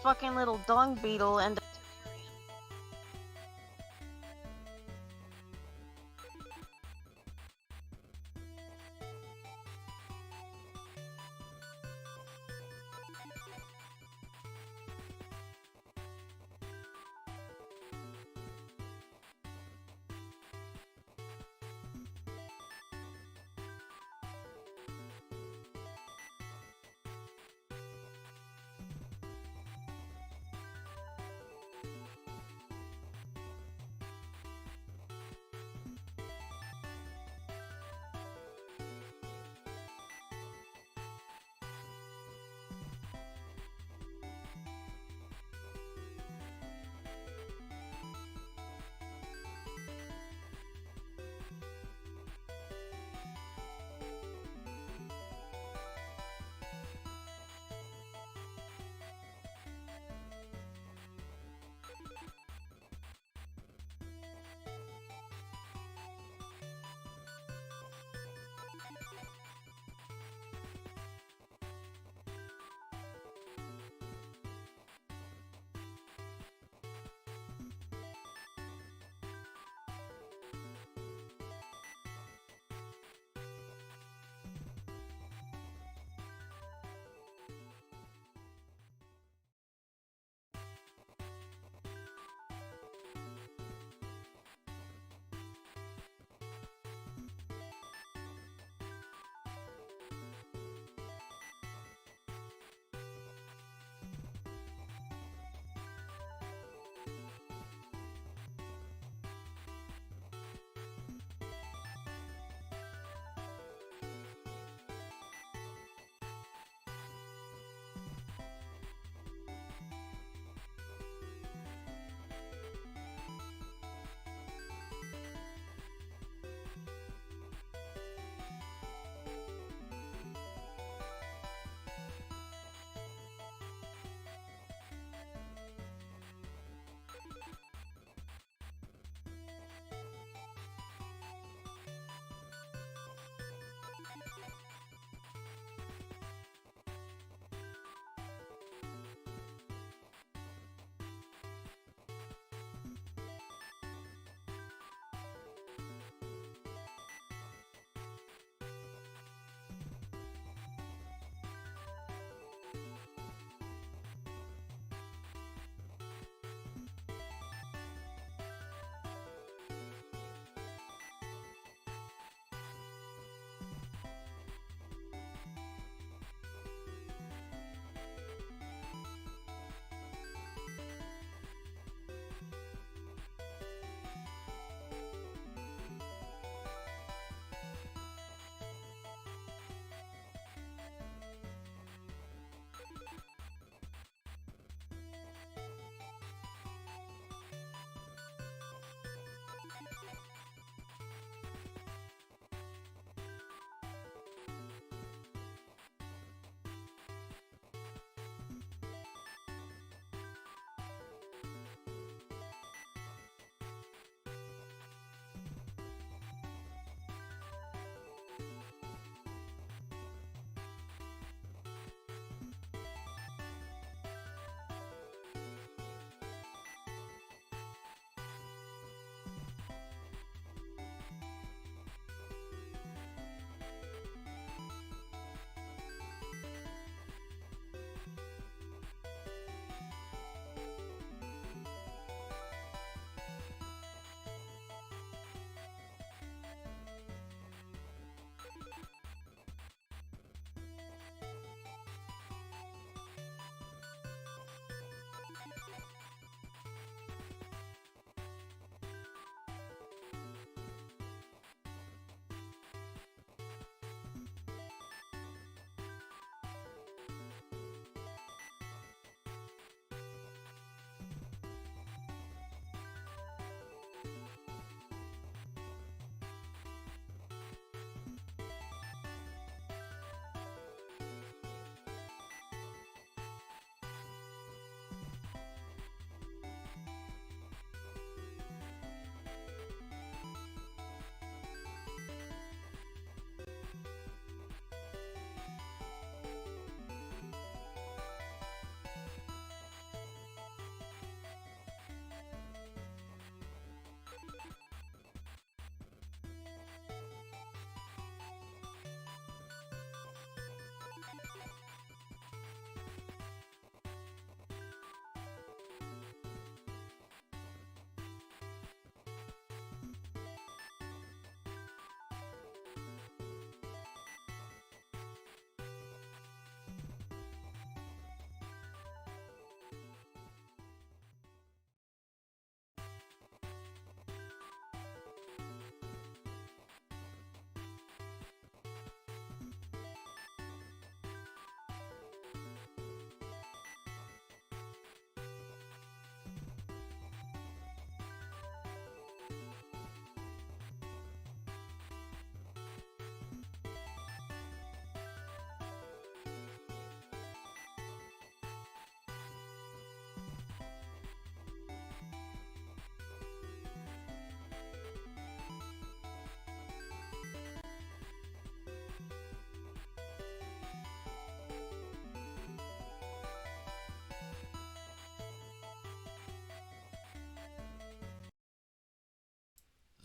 fucking little dung beetle and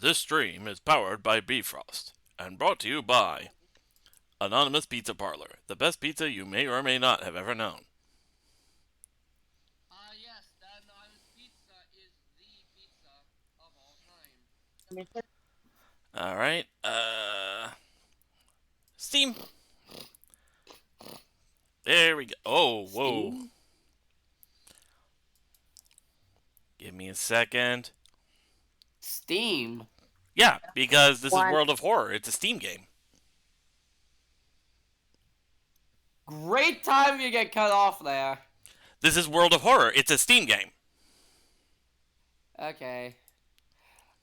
This stream is powered by Bifrost and brought to you by Anonymous Pizza Parlor, the best pizza you may or may not have ever known. Yes, that anonymous pizza is the pizza of all time. Alright, Steam. There we go. Oh, whoa. Steam? Give me a second. Steam? Yeah, because this is One. World of Horror. It's a Steam game. Great time you get cut off there. This is World of Horror. It's a Steam game. Okay.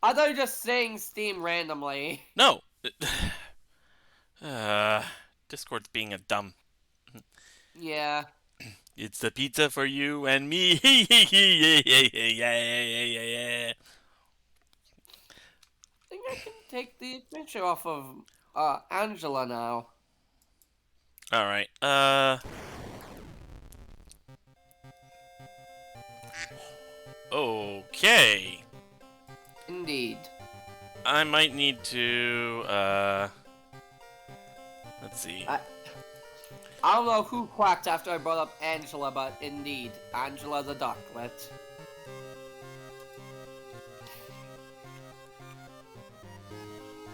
I thought you were just saying Steam randomly. No. Discord's being a dumb. Yeah. It's the pizza for you and me. Yeah. I think I can take the picture off of Angela now. Alright, okay. Indeed. I might need to, let's see. I don't know who quacked after I brought up Angela, but indeed, Angela the ducklet.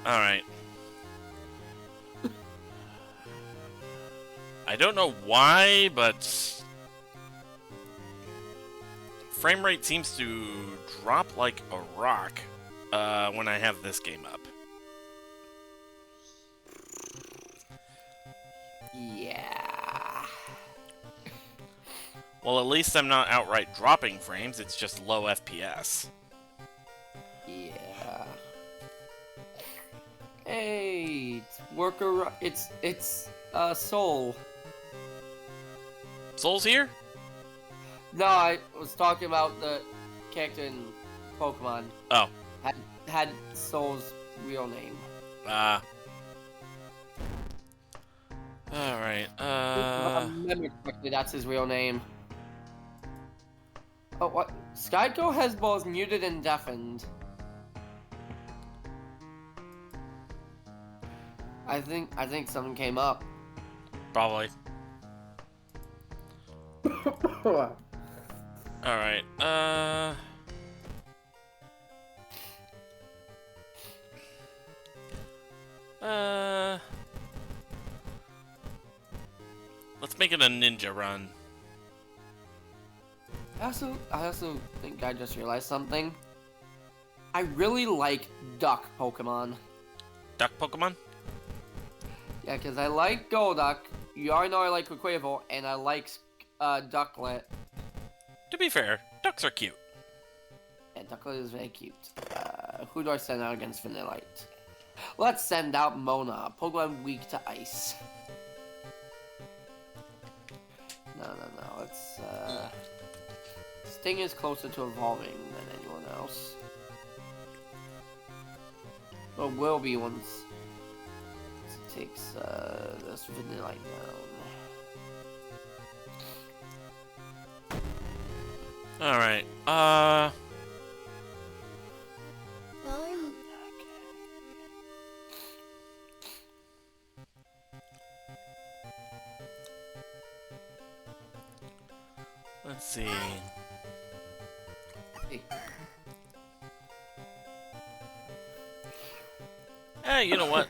Alright. I don't know why, but frame rate seems to drop like a rock when I have this game up. Yeah. Well, at least I'm not outright dropping frames, it's just low FPS. Yeah. Hey, it's Soul. Soul's here? No, I was talking about the character in Pokemon. Oh. Had Soul's real name. Alright, If I remember correctly, that's his real name. Oh, what? Skyco has both muted and deafened. I think something came up. Probably. Alright, let's make it a ninja run. I also think I just realized something. I really like duck Pokemon. Duck Pokemon? Yeah, because I like Golduck, you already know I like Quaquaval, and I like Ducklet. To be fair, ducks are cute. Yeah, Ducklet is very cute. Who do I send out against Vanillite? Let's send out Mona, Pokemon weak to ice. No, let's, Sting is closer to evolving than anyone else. Or will be once it takes, this Vanillite down. Alright, let's see. Hey, you know what?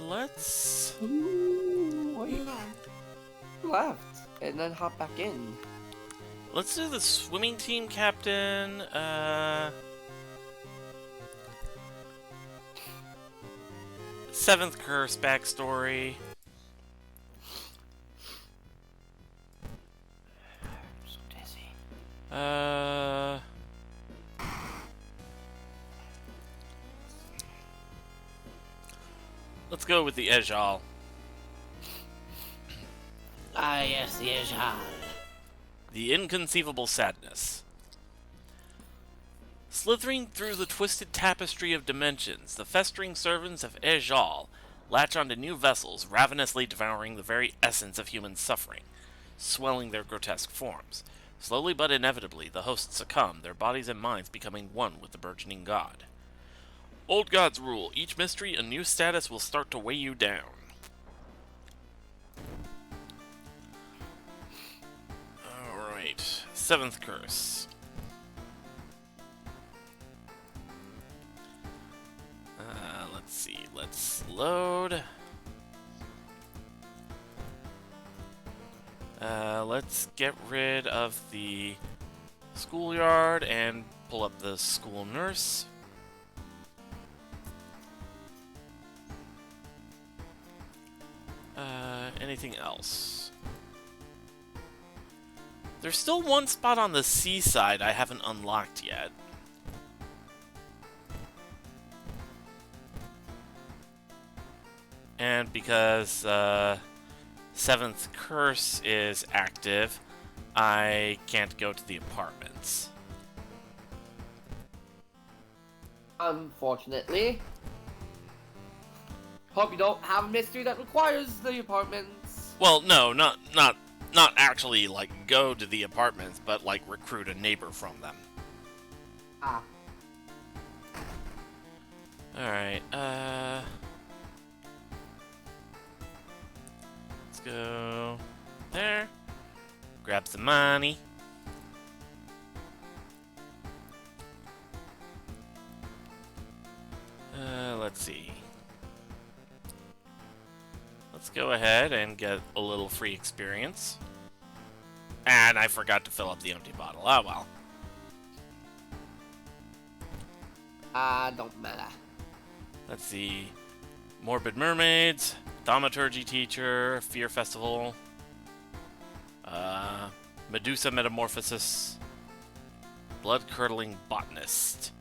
Let's... Wait. Left, and then hop back in. Let's do the swimming team captain, 7th curse backstory. I'm so dizzy. Let's go with the Ejal. Ah, yes, the Ejal. The inconceivable sadness. Slithering through the twisted tapestry of dimensions, the festering servants of Ejal latch onto new vessels, ravenously devouring the very essence of human suffering, swelling their grotesque forms. Slowly but inevitably, the hosts succumb, their bodies and minds becoming one with the burgeoning god. Old gods rule. Each mystery, a new status will start to weigh you down. Alright. Seventh curse. Let's see. Let's load. Let's get rid of the schoolyard and pull up the school nurse. Anything else? There's still one spot on the seaside I haven't unlocked yet. And because, 7th curse is active, I can't go to the apartments. Unfortunately. Hope you don't have a mystery that requires the apartments. Well, no, not actually, like, go to the apartments, but, like, recruit a neighbor from them. Ah. Alright, let's go there. Grab some money. Let's see. Let's go ahead and get a little free experience. And I forgot to fill up the empty bottle. Oh well. Don't matter. Let's see. Morbid Mermaids, Thaumaturgy Teacher, Fear Festival, Medusa Metamorphosis, Blood Curdling Botanist.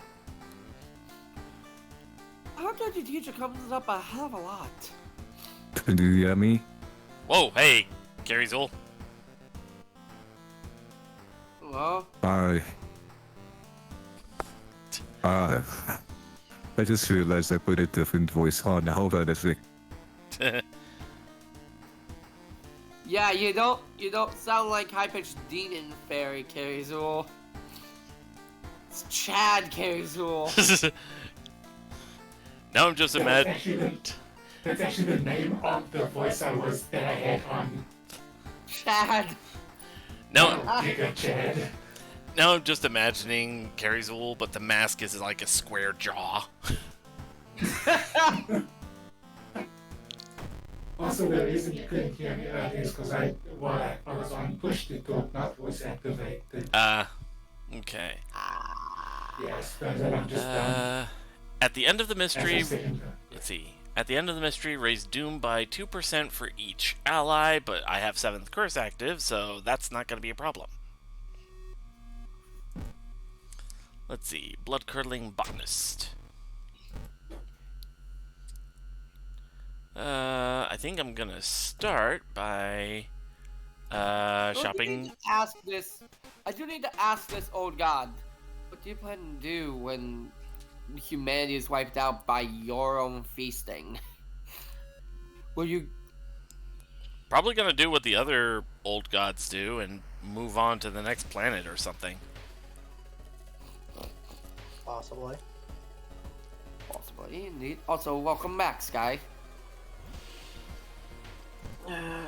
Thaumaturgy Teacher comes up a hell of a lot. Do you hear me? Whoa, hey, Gary Zool. Well, I just realized I put a different voice on. Hold on a sec. yeah, you don't sound like high-pitched demon fairy Carrizul. It's Chad Carrizul. Now I'm just imagining. That's actually the name of the voice that I had on. Chad. Now, Giga Chad. now I'm just imagining Gary Zool, but the mask is like a square jaw. Also, the reason you couldn't hear me earlier is because I was on push to talk, not voice activated. Okay. Yes, but I'm just done. At the end of the mystery, As I said, let's see. At the end of the mystery, raise Doom by 2% for each ally, but I have 7th Curse active, so that's not going to be a problem. Let's see. Blood Curdling Botanist. I think I'm going to start by shopping. I do need to ask this old god. What do you plan to do when humanity is wiped out by your own feasting? Will you... Probably going to do what the other old gods do and move on to the next planet or something. Possibly. Possibly, indeed. Also, welcome back, Sky. I'm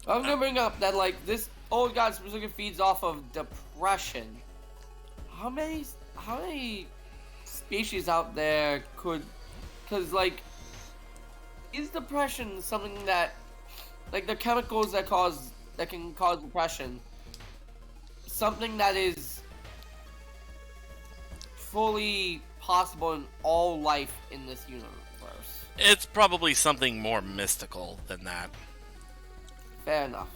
gonna bring up that, like, this old god specifically feeds off of depression. How many species out there could... Because, like, is depression something that... Like, the chemicals that can cause depression, something that is fully possible in all life in this universe? It's probably something more mystical than that. Fair enough.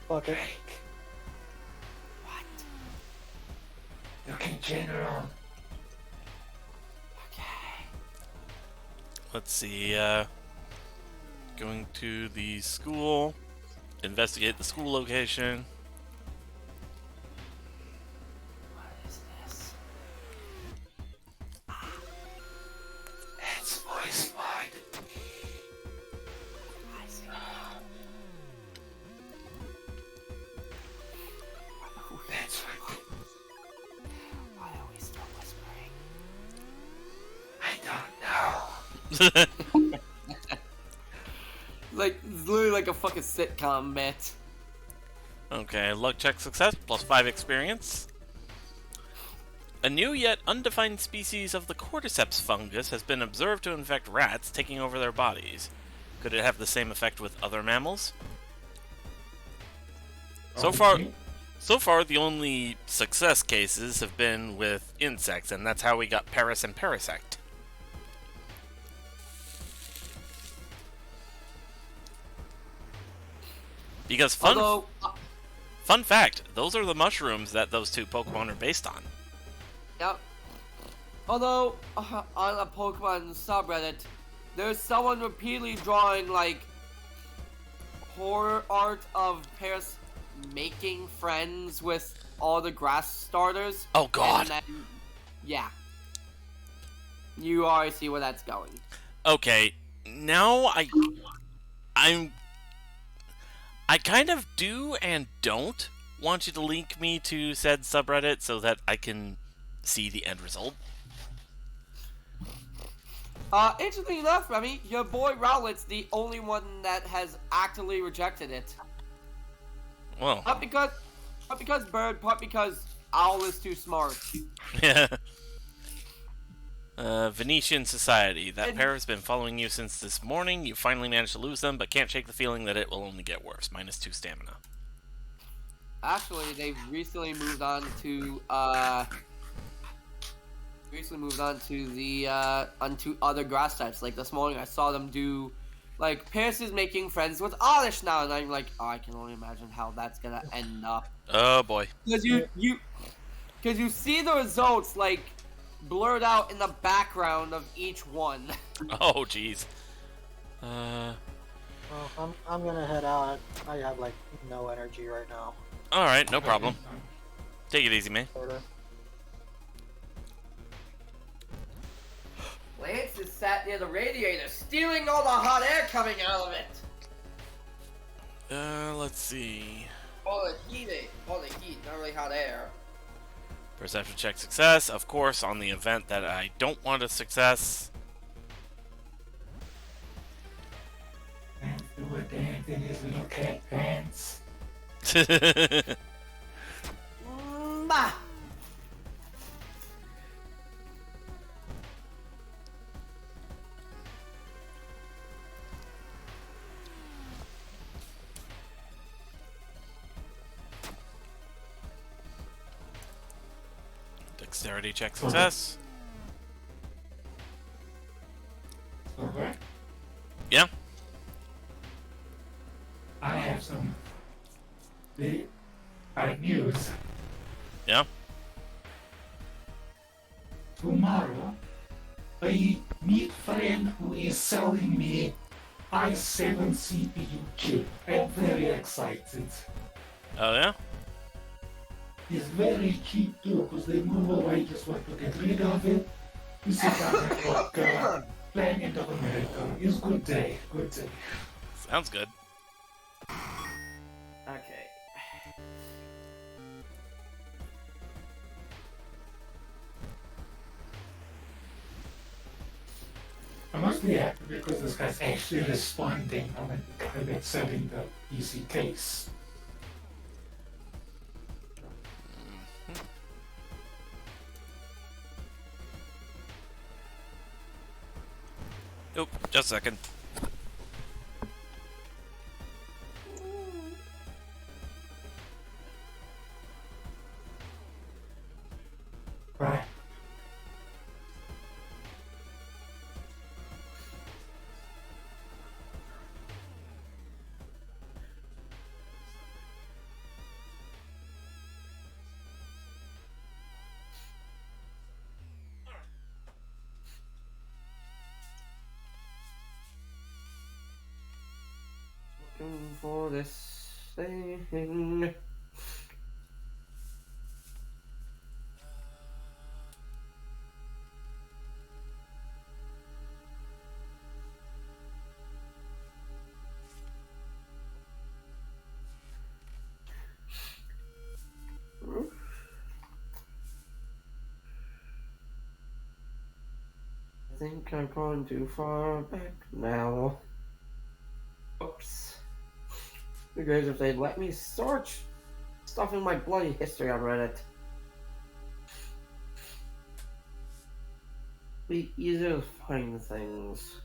Fuck it. What? Look in general. Okay. Let's see, going to the school, investigate the school location. What is this? It's voiced by Like, it's literally like a fucking sitcom bit. Okay, luck check success, plus 5 experience. A new yet undefined species of the cordyceps fungus has been observed to infect rats, taking over their bodies. Could it have the same effect with other mammals? So far, the only success cases have been with insects, and that's how we got Paris and Parasect. Because Although, fun fact, those are the mushrooms that those two Pokemon are based on. yep. Although, on a Pokemon subreddit, there's someone repeatedly drawing, like, horror art of Paris making friends with all the grass starters. Oh god. And then, yeah. You already see where that's going. Okay, now I kind of do and don't want you to link me to said subreddit so that I can see the end result. Interestingly enough, Remy, your boy Rowlett's the only one that has actively rejected it. Well, Not because Bird, part because Owl is too smart. yeah. Venetian Society. That pair has been following you since this morning. You finally managed to lose them, but can't shake the feeling that it will only get worse. -2 stamina. Actually, they've recently moved on to onto other grass types. Like this morning, I saw them do, like, Paris is making friends with Oddish now, and I'm like, oh, I can only imagine how that's gonna end up. Oh boy. Because you see the results, like, blurred out in the background of each one. Oh jeez. Well, I'm gonna head out. I have like no energy right now. Alright, no problem. Take it easy, man. Sorta. Lance is sat near the radiator, stealing all the hot air coming out of it. Let's see. All the heat, not really hot air. Perception check success, of course, on the event that I don't want a success. And do a dance in his little cat pants. Bah! Dexterity check success. Okay. Yeah. I have some big bad news. Yeah. Tomorrow, I meet friend who is selling me i7 CPU chip. I'm very excited. Oh yeah? It's very cheap too, because they move away, just want to get rid of it. This is like Planet of America. It's good day, good day. Sounds good. Okay. I must be happy because this guy's actually responding on the guy that's selling the PC case. Oop, just a second. Right. Looking for this thing. think I've gone too far back now. Oops. Because if they'd let me search stuff in my bloody history on Reddit, it'd be easier to find things.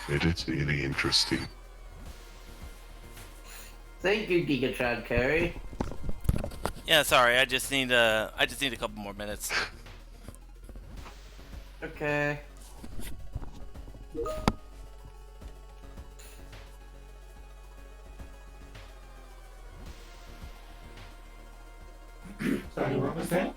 It's really interesting. Thank you, Gigatron Carey. Yeah, sorry. I just need a couple more minutes. Okay. Sorry, what was that?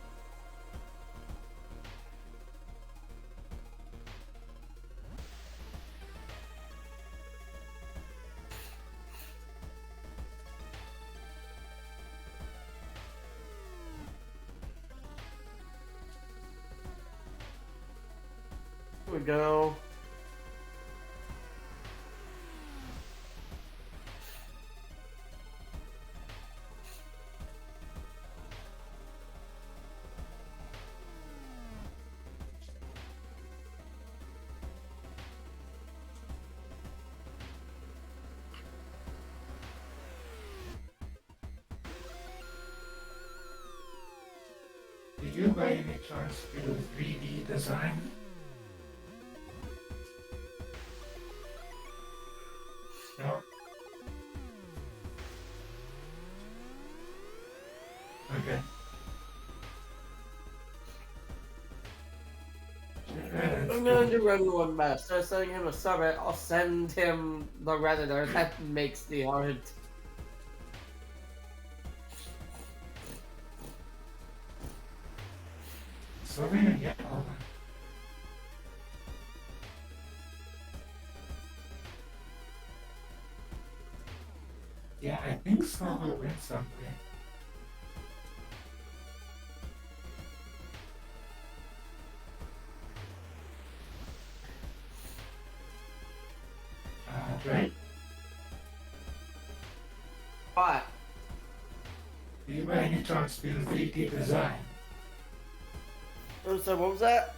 Here we go. Did you by any chance do 3D design? No? Okay. I'm gonna do everyone best. So sending him a subreddit, I'll send him the redditor that makes the art. Sorry, yeah. Yeah, I think Snowball went somewhere. Right. What? Do you by any chance do 3D design? Oh, so what was that?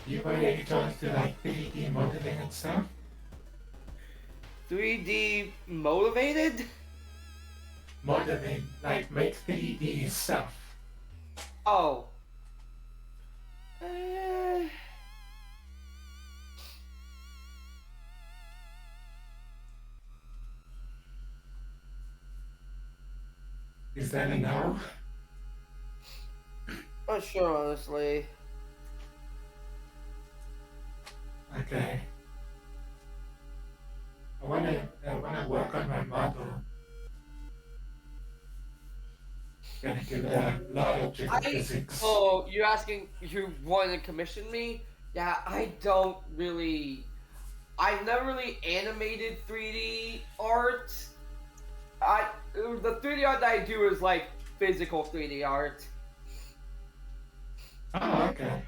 Do you by any chance do like 3D modeling and stuff? 3D motivated? Modeling, like make 3D stuff. Oh. Is that a no? Not sure, honestly. Okay. I wanna work on my model. Gonna give it a lot of physics. Oh, you're asking, you want to commission me? Yeah, I don't really. I've never really animated 3D art. The 3D art that I do is like physical 3D art. Oh, okay.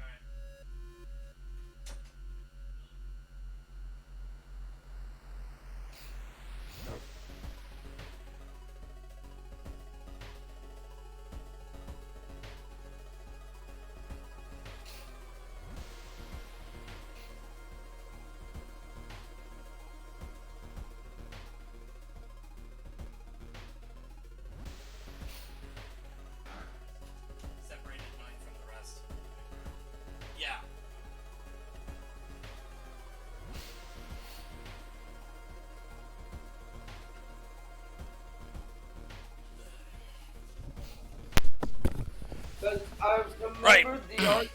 Separated mine from the rest. Yeah. But I remember Right. the art.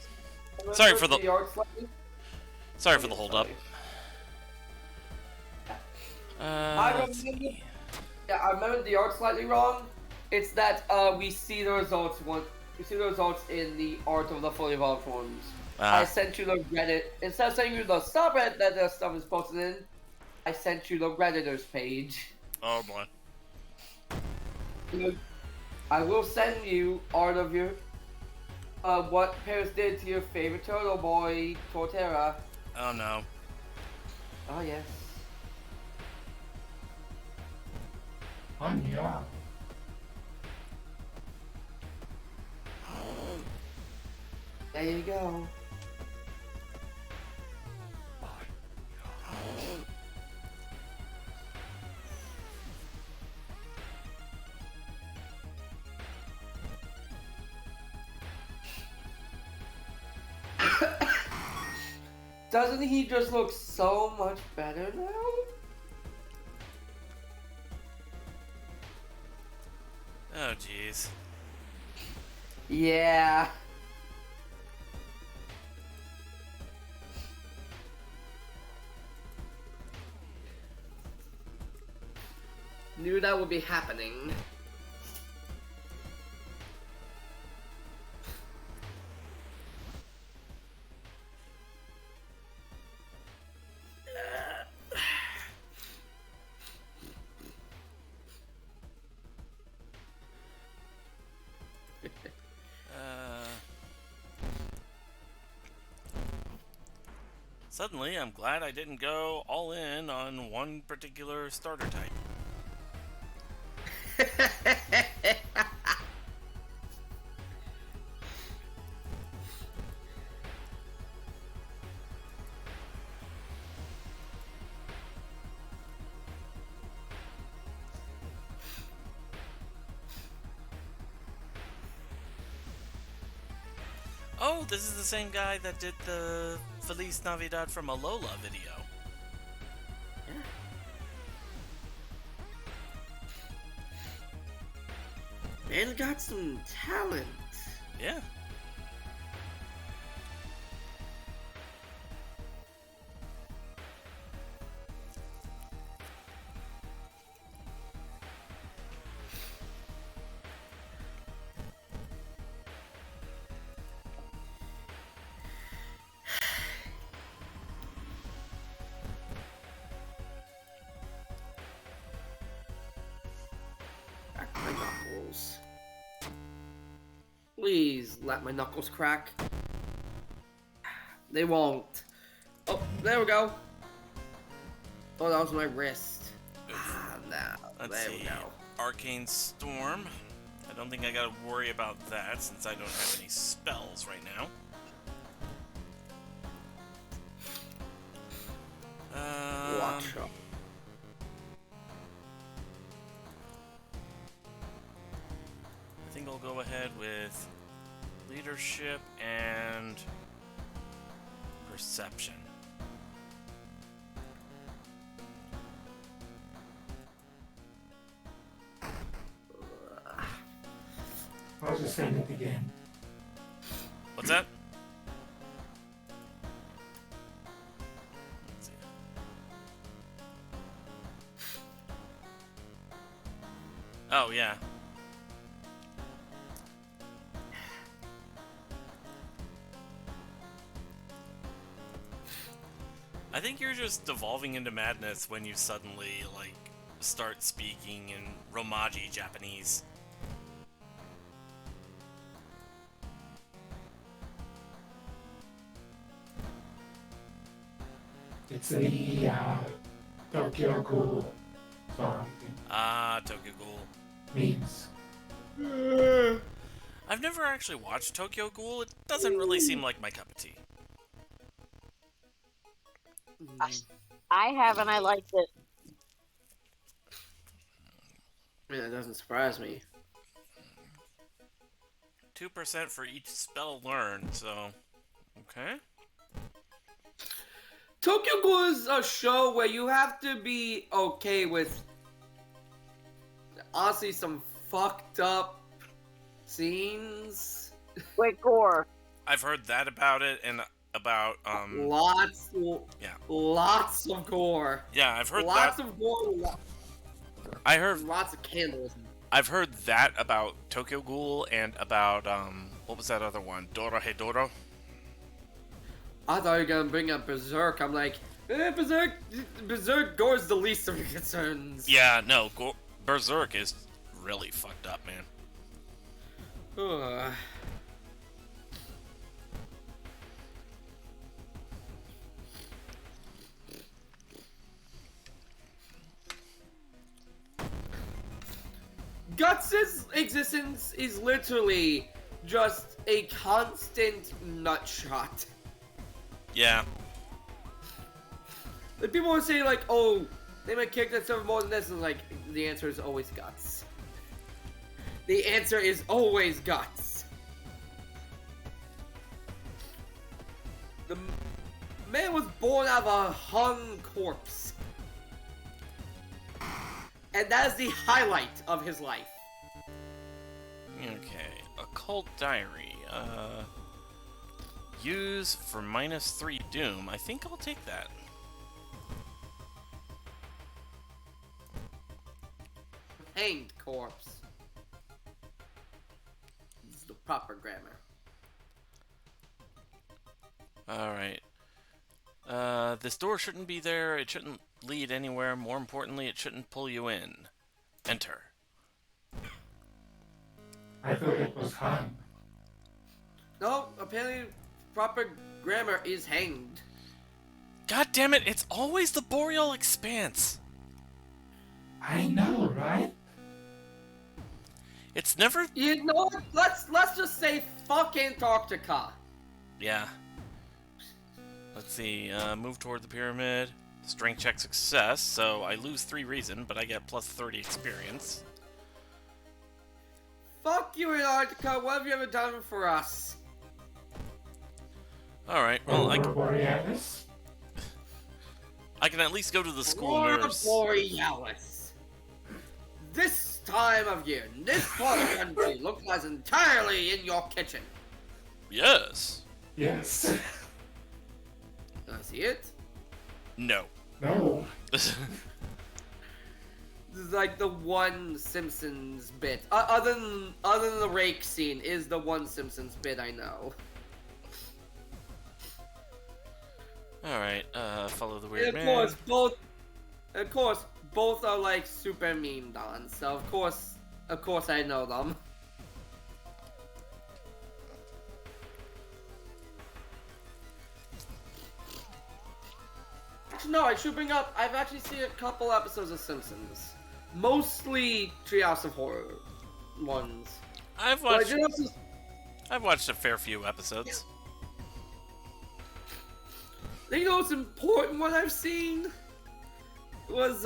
Sorry for the art slightly. Sorry for the hold up. I Let's remember. see. Yeah, I remember the art slightly wrong. It's that we see the results in the art of the fully evolved ones. I sent you the Reddit instead of sending you the subreddit that the stuff is posted in. I sent you the Redditors page. Oh boy. I will send you art of your what Paris did to your favorite turtle boy, Torterra. Oh no. Oh yes. Anya. There you go. Doesn't he just look so much better now? Oh, jeez. Yeah. Knew that would be happening. Suddenly, I'm glad I didn't go all in on one particular starter type. Oh, this is the same guy that did the Feliz Navidad from Alola video. Man got some talent. Yeah. Crack my knuckles. Please let my knuckles crack. They won't. Oh, there we go. Oh, that was my wrist. Now, Let's there we see. go. Arcane Storm. I don't think I gotta worry about that since I don't have any spells right now. Watch out. I think I'll go ahead with leadership and perception. I'll just send it again. What's that? Let's see. Oh, yeah. I think you're just devolving into madness when you suddenly, like, start speaking in Romaji Japanese. It's the Tokyo Ghoul song. Ah, Tokyo Ghoul. Memes. I've never actually watched Tokyo Ghoul. It doesn't really seem like my cup of tea. I have and I liked it. Yeah, that doesn't surprise me. 2% for each spell learned, so... Okay. Tokyo Ghoul is a show where you have to be okay with, honestly, some fucked up scenes. Wait, gore. I've heard that about it, and about, Lots of gore. Yeah, I've heard Lots that. of gore. I heard... Lots of candles. I've heard that about Tokyo Ghoul and about, what was that other one? Dorohedoro? I thought you were gonna bring up Berserk. I'm like, Berserk gore is the least of your concerns. Yeah, no, Berserk is really fucked up, man. Ugh. Guts' existence is literally just a constant nut shot. Yeah. Like, people would say, like, oh, they might kick that server more than this, and like, the answer is always Guts. The answer is always Guts. The man was born out of a hung corpse. And that is the highlight of his life. Okay. Occult Diary. Use for -3 Doom. I think I'll take that. Hanged corpse. This is the proper grammar. Alright. This door shouldn't be there. It shouldn't lead anywhere. More importantly, it shouldn't pull you in. Enter. I thought it was hung. No, apparently proper grammar is hanged. God damn it, it's always the Boreal Expanse! I know, right? It's never... You know what? Let's just say fuck Antarctica. Yeah. Let's see, move toward the pyramid. Strength check success, so I lose 3 reason, but I get plus 30 experience. Fuck you, Antarctica. What have you ever done for us? Alright, well, Aurora Borealis? I can at least go to the school Aurora nurse. Borealis. This time of year, this part of the country looks as entirely in your kitchen. Yes. Yes. Can I see it? No. No. This is like the one Simpsons bit. Other than the rake scene, is the one Simpsons bit I know. Alright, follow the And weird of man. course, both are like super memed on. So of course I know them. Actually, no, I should bring up. I've actually seen a couple episodes of Simpsons, mostly Treehouse of Horror ones. I've But I watched did also. I've watched a fair few episodes. I think the most important one I've seen was,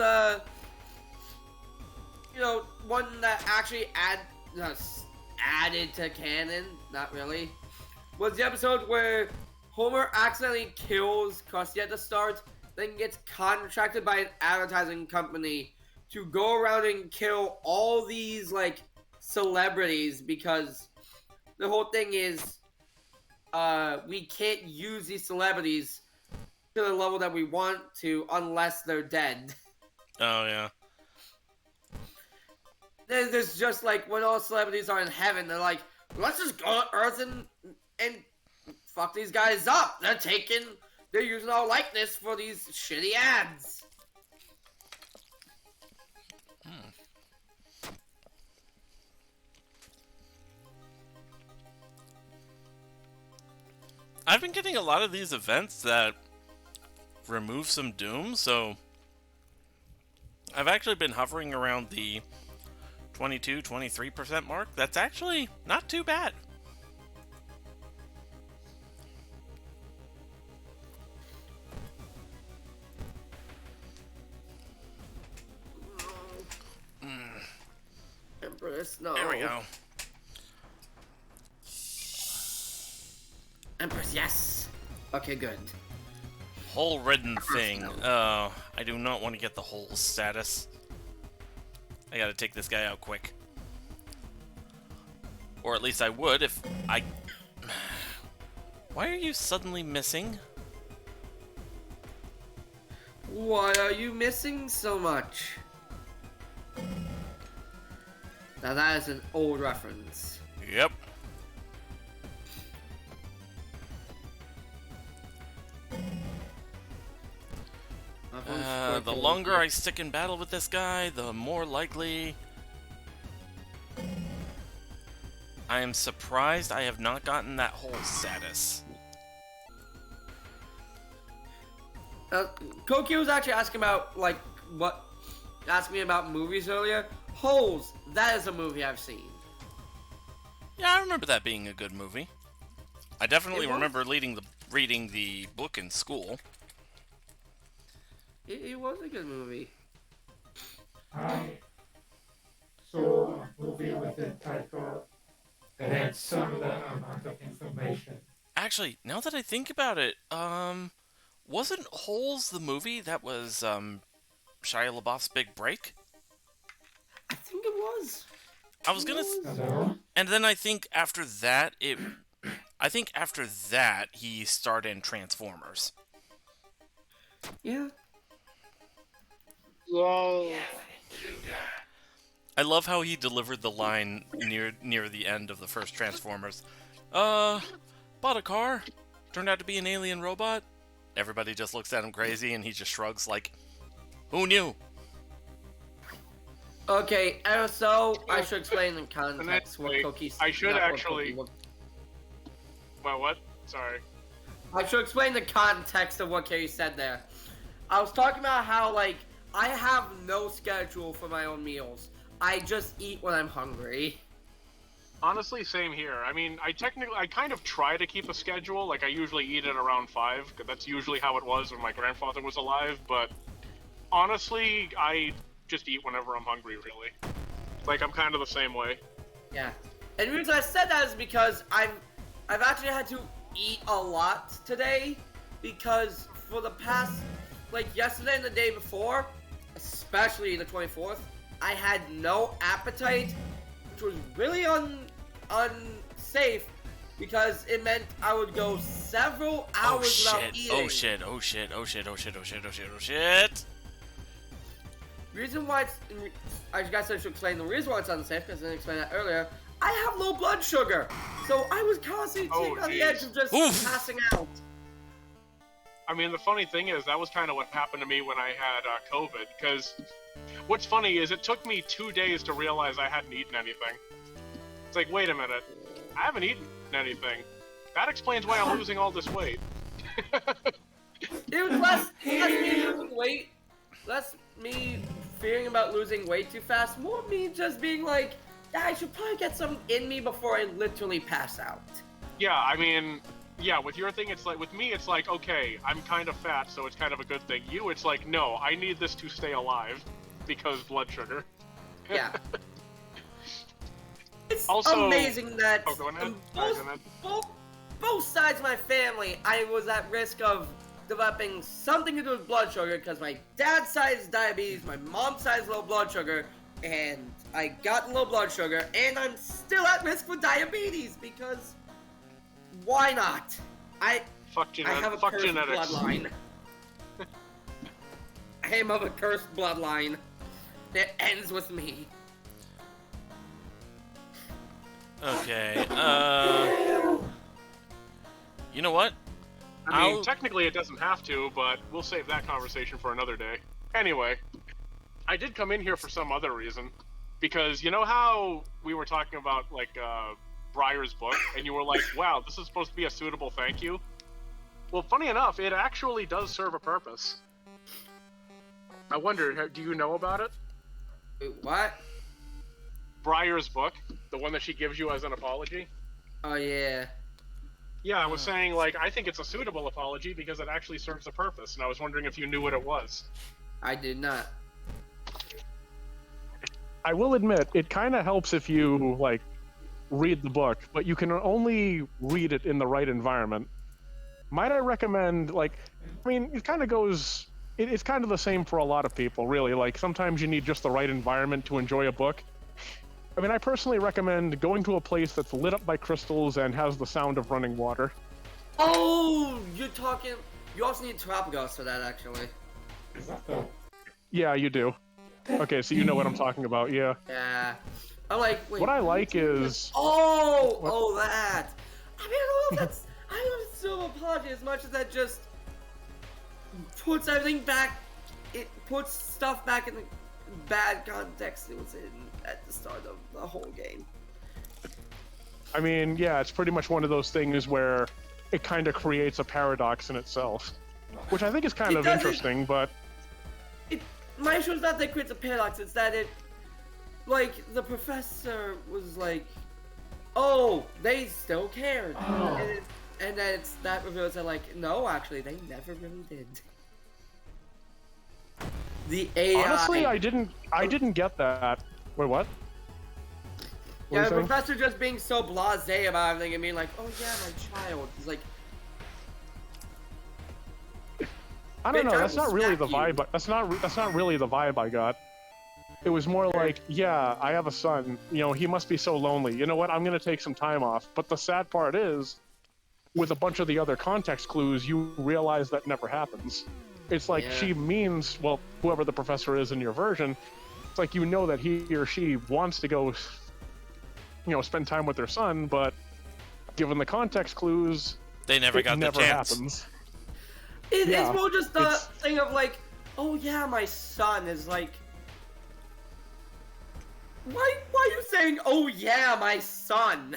one that actually added to canon, not really, was the episode where Homer accidentally kills Krusty at the start, then gets contracted by an advertising company to go around and kill all these, like, celebrities, because the whole thing is, we can't use these celebrities to the level that we want to unless they're dead. Oh, yeah. Then there's just like when all celebrities are in heaven, they're like, let's just go to Earth and fuck these guys up. They're using our likeness for these shitty ads. I've been getting a lot of these events that remove some Doom, so I've actually been hovering around the 22-23% mark. That's actually not too bad. Empress, no. There we go. Empress, yes. Okay, good. Hole ridden thing. Oh, I do not want to get the hole status. I gotta take this guy out quick. Or at least I would if I... Why are you suddenly missing? Why are you missing so much? Now that is an old reference. Yep. The longer I stick in battle with this guy, the more likely... I am surprised I have not gotten that hole status. Koki was actually asking about, like, what asked me about movies earlier, Holes, that is a movie I've seen. Yeah, I remember that being a good movie. I definitely It was? remember reading the book in school. It was a good movie. I saw a movie with the title that had similar amount of information. Actually, now that I think about it, wasn't Holes the movie that was Shia LaBeouf's big break? I think it was. I was gonna, Hello? and then I think after that he starred in Transformers. Yeah. Yay. I love how he delivered the line near the end of the first Transformers. Bought a car, turned out to be an alien robot. Everybody just looks at him crazy, and he just shrugs like, "Who knew?" Okay, and so I should explain in context what wait, Cookie said. I should actually- Well, what? Sorry. I should explain the context of what Katie said there. I was talking about how, like, I have no schedule for my own meals. I just eat when I'm hungry. Honestly, same here. I mean, I kind of try to keep a schedule. Like, I usually eat at around 5, because that's usually how it was when my grandfather was alive. But honestly, I just eat whenever I'm hungry, really. Like, I'm kind of the same way. Yeah. And the reason I said that is because I've actually had to eat a lot today, because for the past, like, yesterday and the day before, especially the 24th, I had no appetite, which was really unsafe, because it meant I would go several hours without eating. Oh shit! Oh shit! Oh shit! Oh shit! Oh shit! Oh shit! Oh shit! Reason why it's, I guess I should explain the reason why it's unsafe, because I didn't explain that earlier. I have low blood sugar, so I was constantly sitting on the edge of just passing out. I mean, the funny thing is, that was kind of what happened to me when I had COVID, because what's funny is it took me 2 days to realize I hadn't eaten anything. It's like, wait a minute, I haven't eaten anything. That explains why I'm losing all this weight. It was less me losing weight, less me fearing about losing weight too fast, more me just being like, I should probably get some in me before I literally pass out. Yeah, I mean, yeah, with your thing, it's like, with me, it's like, okay, I'm kind of fat, so it's kind of a good thing. You, it's like, no, I need this to stay alive, because blood sugar. Yeah. It's Also- amazing that Oh, go ahead. on Sorry, go ahead. both sides of my family, I was at risk of developing something to do with blood sugar, because my dad's side is diabetes, my mom's side is low blood sugar, and I got low blood sugar, and I'm still at risk for diabetes, because why not? I Fuck, have a fuck cursed genetics. bloodline. I am of a cursed bloodline that ends with me. Okay. You know what? I mean, I'll- technically it doesn't have to, but we'll save that conversation for another day. Anyway, I did come in here for some other reason. Because you know how we were talking about, like, Briar's book, and you were like, wow, this is supposed to be a suitable thank you? Well, funny enough, it actually does serve a purpose. I wonder, do you know about it? Wait, what? Briar's book, the one that she gives you as an apology? Oh yeah. Yeah, I was saying, like, I think it's a suitable apology because it actually serves a purpose, and I was wondering if you knew what it was. I did not. I will admit, it kind of helps if you, like, read the book, but you can only read it in the right environment. Might I recommend, like, I mean, it kind of goes, it's kind of the same for a lot of people, really. Like, sometimes you need just the right environment to enjoy a book. I mean, I personally recommend going to a place that's lit up by crystals and has the sound of running water. Oh, you also need Tropicos for that, actually. Is that the... Yeah, you do. Okay, so you know what I'm talking about, yeah. Yeah. I'm like, wait. What I like is... Oh, that. I mean, I don't know if that's... I don't know if it's still an apology as much as that just puts everything back. It puts stuff back in the bad context it was in at the start of the whole game. I mean, yeah, it's pretty much one of those things where it kind of creates a paradox in itself. Which I think is kind It of doesn't- interesting, but... My my issue is not that it creates a paradox, it's that it, like, the professor was like, oh, they still cared. Oh. And then it's that reveals that, like, no, actually, they never really did. The AI. Honestly, I didn't get that. Wait, what? Yeah, the saying? professor just being so blasé about everything and being like, oh yeah, my child. He's like, I don't know. Bitch, I That's will not really the smack you. vibe. That's not really the vibe I got. It was more like, yeah, I have a son. You know, he must be so lonely. You know what? I'm gonna take some time off. But the sad part is, with a bunch of the other context clues, you realize that never happens. It's like Yeah. she means, well, whoever the professor is in your version, it's like you know that he or she wants to go, you know, spend time with their son, but given the context clues, They never it got never the chance. happens. it's Yeah, more just the it's- thing of like, oh yeah, my son is like, why are you saying, oh yeah, my son?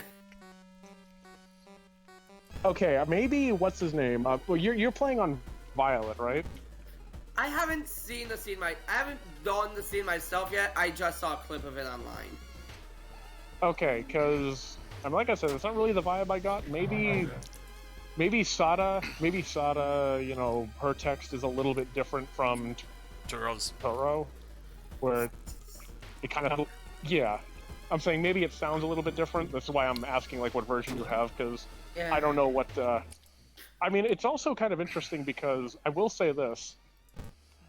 Okay, maybe what's his name? Well, you're playing on Violet, right? I haven't seen the scene I haven't done the scene myself yet. I just saw a clip of it online. Okay, because like I said, it's not really the vibe I got. Maybe Sada, you know, her text is a little bit different from Turo's. Toro, where it kind of, yeah. I'm saying maybe it sounds a little bit different. That's why I'm asking like what version you have, because Yeah. I don't know what. I mean, it's also kind of interesting because I will say this.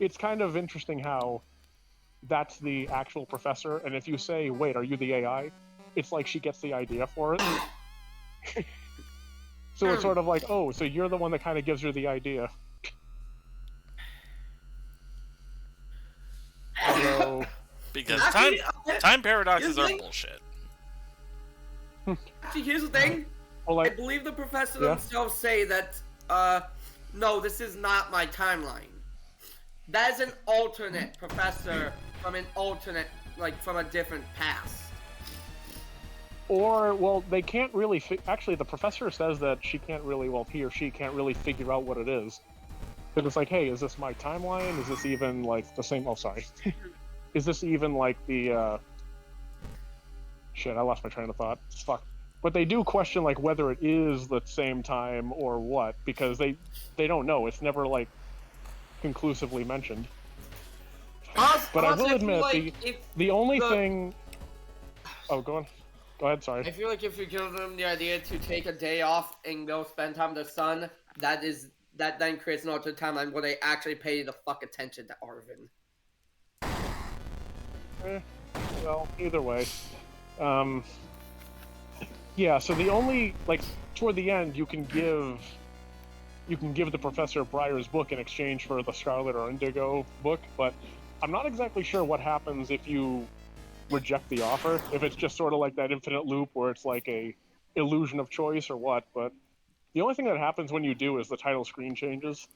It's kind of interesting how that's the actual professor, and if you say, "Wait, are you the AI?" It's like she gets the idea for it. So it's sort of like, oh, so you're the one that kind of gives her the idea. Although, Because Actually, time paradoxes are Isn't- bullshit. Actually, here's the thing. well, I like, believe the professor Yeah. themselves say that, no, this is not my timeline. That is an alternate professor from an alternate, like, from a different past. or well, they can't really. Actually, the professor says that she can't really. Well, he or she can't really figure out what it is. Because it's like, hey, is this my timeline? Is this even like the same? Oh, sorry. Is this even like the? Shit, I lost my train of thought. Fuck. But they do question like whether it is the same time or what, because they don't know. It's never like conclusively mentioned. But I will admit the only thing. Oh, go on. Go ahead. Sorry. I feel like if you give them the idea to take a day off and go spend time with their son, that then creates an alternate timeline where they actually pay the fuck attention to Arvin. Well, either way. Yeah, so the only, like, toward the end, you can give the Professor Briar's book in exchange for the Scarlet or Indigo book, but I'm not exactly sure what happens if you reject the offer, if it's just sort of like that infinite loop where it's like a illusion of choice or what, but the only thing that happens when you do is the title screen changes.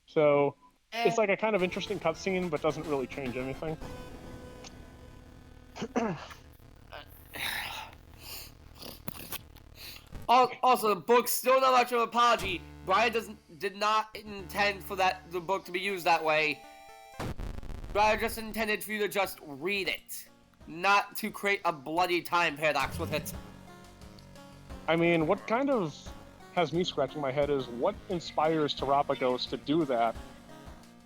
So, it's like a kind of interesting cutscene, but doesn't really change anything. Also, the book's still not much of an apology. Brian did not intend for the book to be used that way. Brian just intended for you to just read it, not to create a bloody time paradox with it. I mean, what kind of has me scratching my head is what inspires Terapagos to do that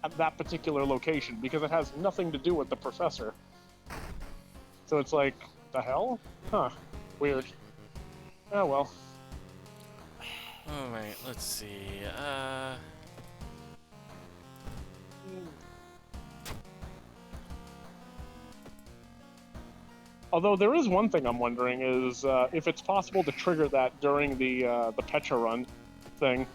at that particular location, because it has nothing to do with the professor. So it's like, the hell? Huh. Weird. Oh well. Alright, let's see. Although there is one thing I'm wondering is if it's possible to trigger that during the Petra run thing,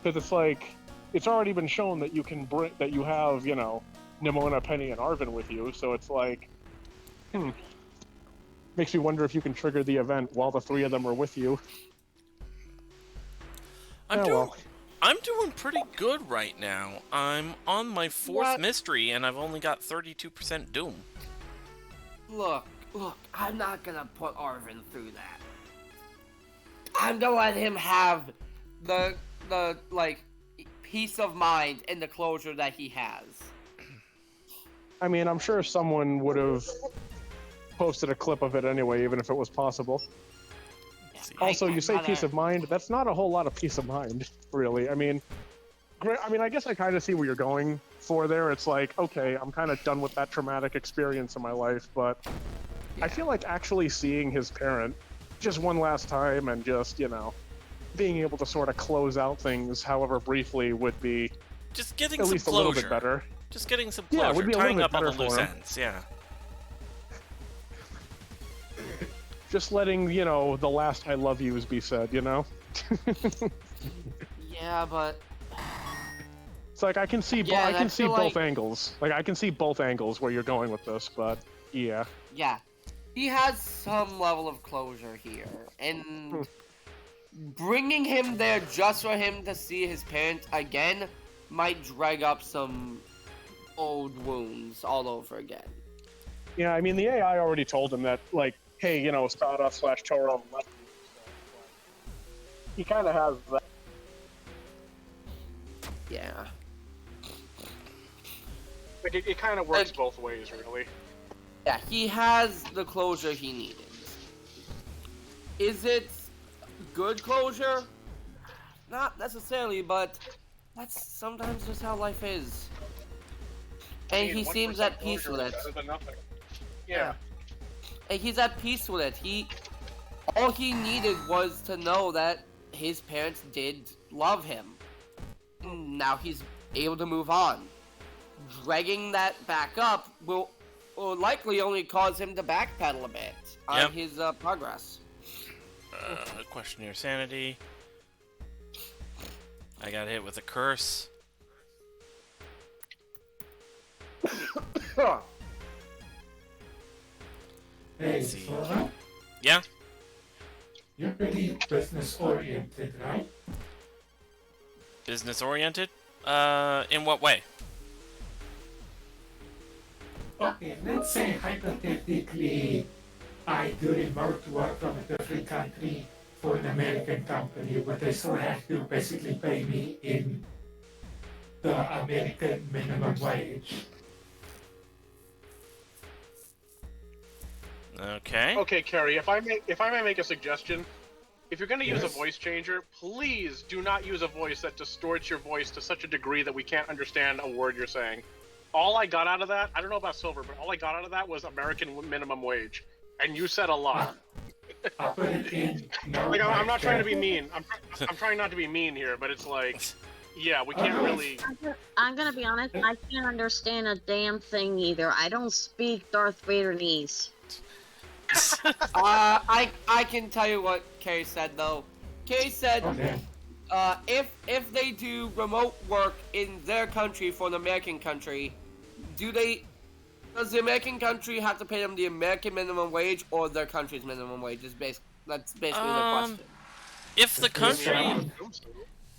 because it's like it's already been shown that you can that you have, you know, Nimona, Penny, and Arvin with you, so it's like, makes me wonder if you can trigger the event while the three of them are with you. I'm doing pretty good right now. I'm on my fourth mystery, and I've only got 32% Doom. Look, I'm not gonna put Arvin through that. I'm gonna let him have the like peace of mind and the closure that he has. I mean, I'm sure someone would have posted a clip of it anyway, even if it was possible. Also, you say peace of mind. That's not a whole lot of peace of mind, really. I mean, I guess I kind of see where you're going for there. It's like, okay, I'm kind of done with that traumatic experience in my life, but I feel like actually seeing his parent just one last time and just, being able to sort of close out things, however briefly, would be Just getting at some least closure. a little bit better. Just getting some Yeah, closure. it would be a tying little up bit all the better loose for him. ends. Yeah. Just letting, the last I love yous be said, Yeah, but It's like I can see, Yeah, I and I can see feel both like- angles. Like I can see both angles where you're going with this, but yeah. yeah, he has some level of closure here, and bringing him there just for him to see his parents again might drag up some old wounds all over again. Yeah, I mean the AI already told him that, like, hey, Stardust/Toro left me, so, he kind of has that. Yeah. Like, it kind of works both ways, really. Yeah, he has the closure he needed. Is it good closure? Not necessarily, but that's sometimes just how life is. And he 1% seems at peace closure with is it. better than nothing. Yeah. And he's at peace with it. All he needed was to know that his parents did love him. Now he's able to move on. Dragging that back up will likely only cause him to backpedal a bit on his progress. Question your sanity. I got hit with a curse. Hey, see. Sora, Yeah. you're pretty business oriented, right? Business oriented. In what way? Okay, let's say hypothetically I do remote work from a different country for an American company, but they still have to basically pay me in the American minimum wage. Okay. Okay, Carrie, if I may make a suggestion, if you're going to use a Yes? voice changer, please do not use a voice that distorts your voice to such a degree that we can't understand a word you're saying. All I got out of that, I don't know about Silver, but all I got out of that was American minimum wage, and you said a lot. I'll put it in. No, Like, I'm my not trying to be tempo. mean. I'm trying not to be mean here, but it's like, yeah, we can't really. I'm gonna be honest, I can't understand a damn thing either. I don't speak Darth Vader-nese. I can tell you what Kay said though. Kay said, Okay. if they do remote work in their country for an American country, does the American country have to pay them the American minimum wage or their country's minimum wage? That's basically the question. If the country, Sound-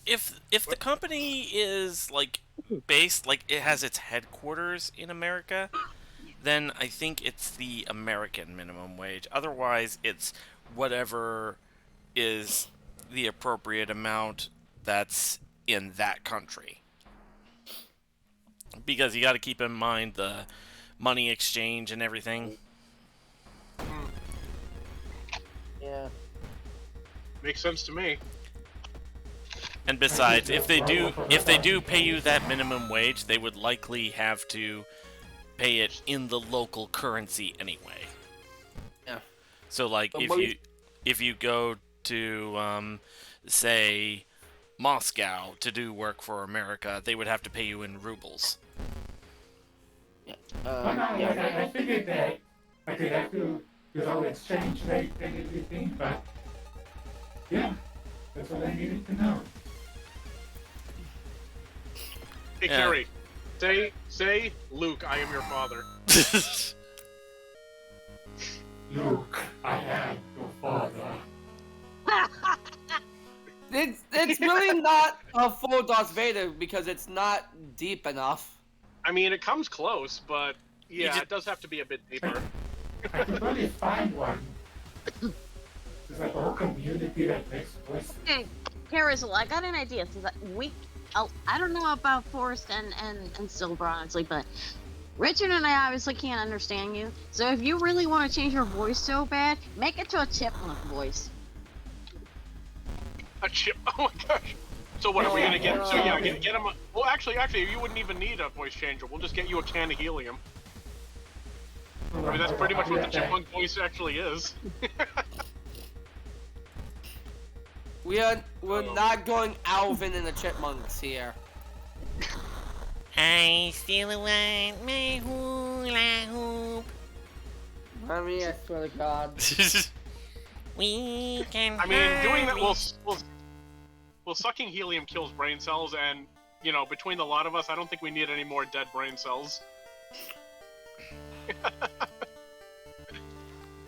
if the company is like based, like it has its headquarters in America, then I think it's the American minimum wage. Otherwise, it's whatever is the appropriate amount that's in that country. Because you got to keep in mind the money exchange and everything. Yeah. Makes sense to me. And besides, if they do pay you that minimum wage, they would likely have to pay it in the local currency anyway. Yeah. So like But if you go to say Moscow to do work for America, they would have to pay you in rubles. Yeah. Oh, no, I figured that I could have to, exchange rate and everything, but yeah, that's what I needed to know. Hey, Yeah. Carrie, say, Luke, I am your father. Luke, I am your father. It's really not a full Darth Vader because it's not deep enough. I mean, it comes close, but yeah, just- it does have to be a bit deeper. I could probably find one. There's like a whole community that makes voices. Okay, Carousel, I got an idea. Since I don't know about Forrest and Silver, honestly, but Richard and I obviously can't understand you, so if you really want to change your voice so bad, make it to a chipmunk voice. A chip. Oh my gosh. So what are we gonna get? So yeah, get him. Well, actually, you wouldn't even need a voice changer. We'll just get you a can of helium. I mean, that's pretty much what the chipmunk voice actually is. We're not going Alvin and the Chipmunks here. I still want my hula hoop. I mean, I swear to God. We can. I mean, doing that well, sucking helium kills brain cells, and you know, between the lot of us, I don't think we need any more dead brain cells.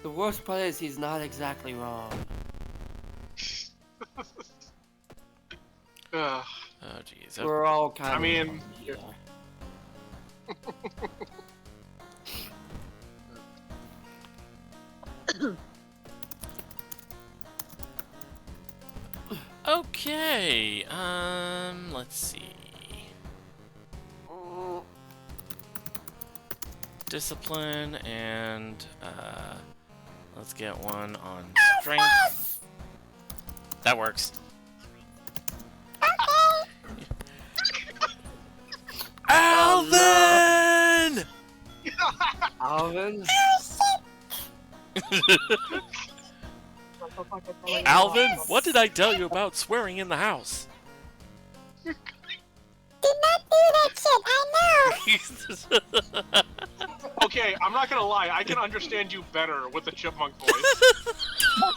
The worst part is he's not exactly wrong. Ugh. Oh jeez. We're all kind of. I mean, here. Okay. Let's see. Discipline and let's get one on strength. That works. Alvin! Alvin? Alvin, what did I tell you about swearing in the house? Did not do that shit, I know! okay, I'm not gonna lie. I can understand you better with the chipmunk voice.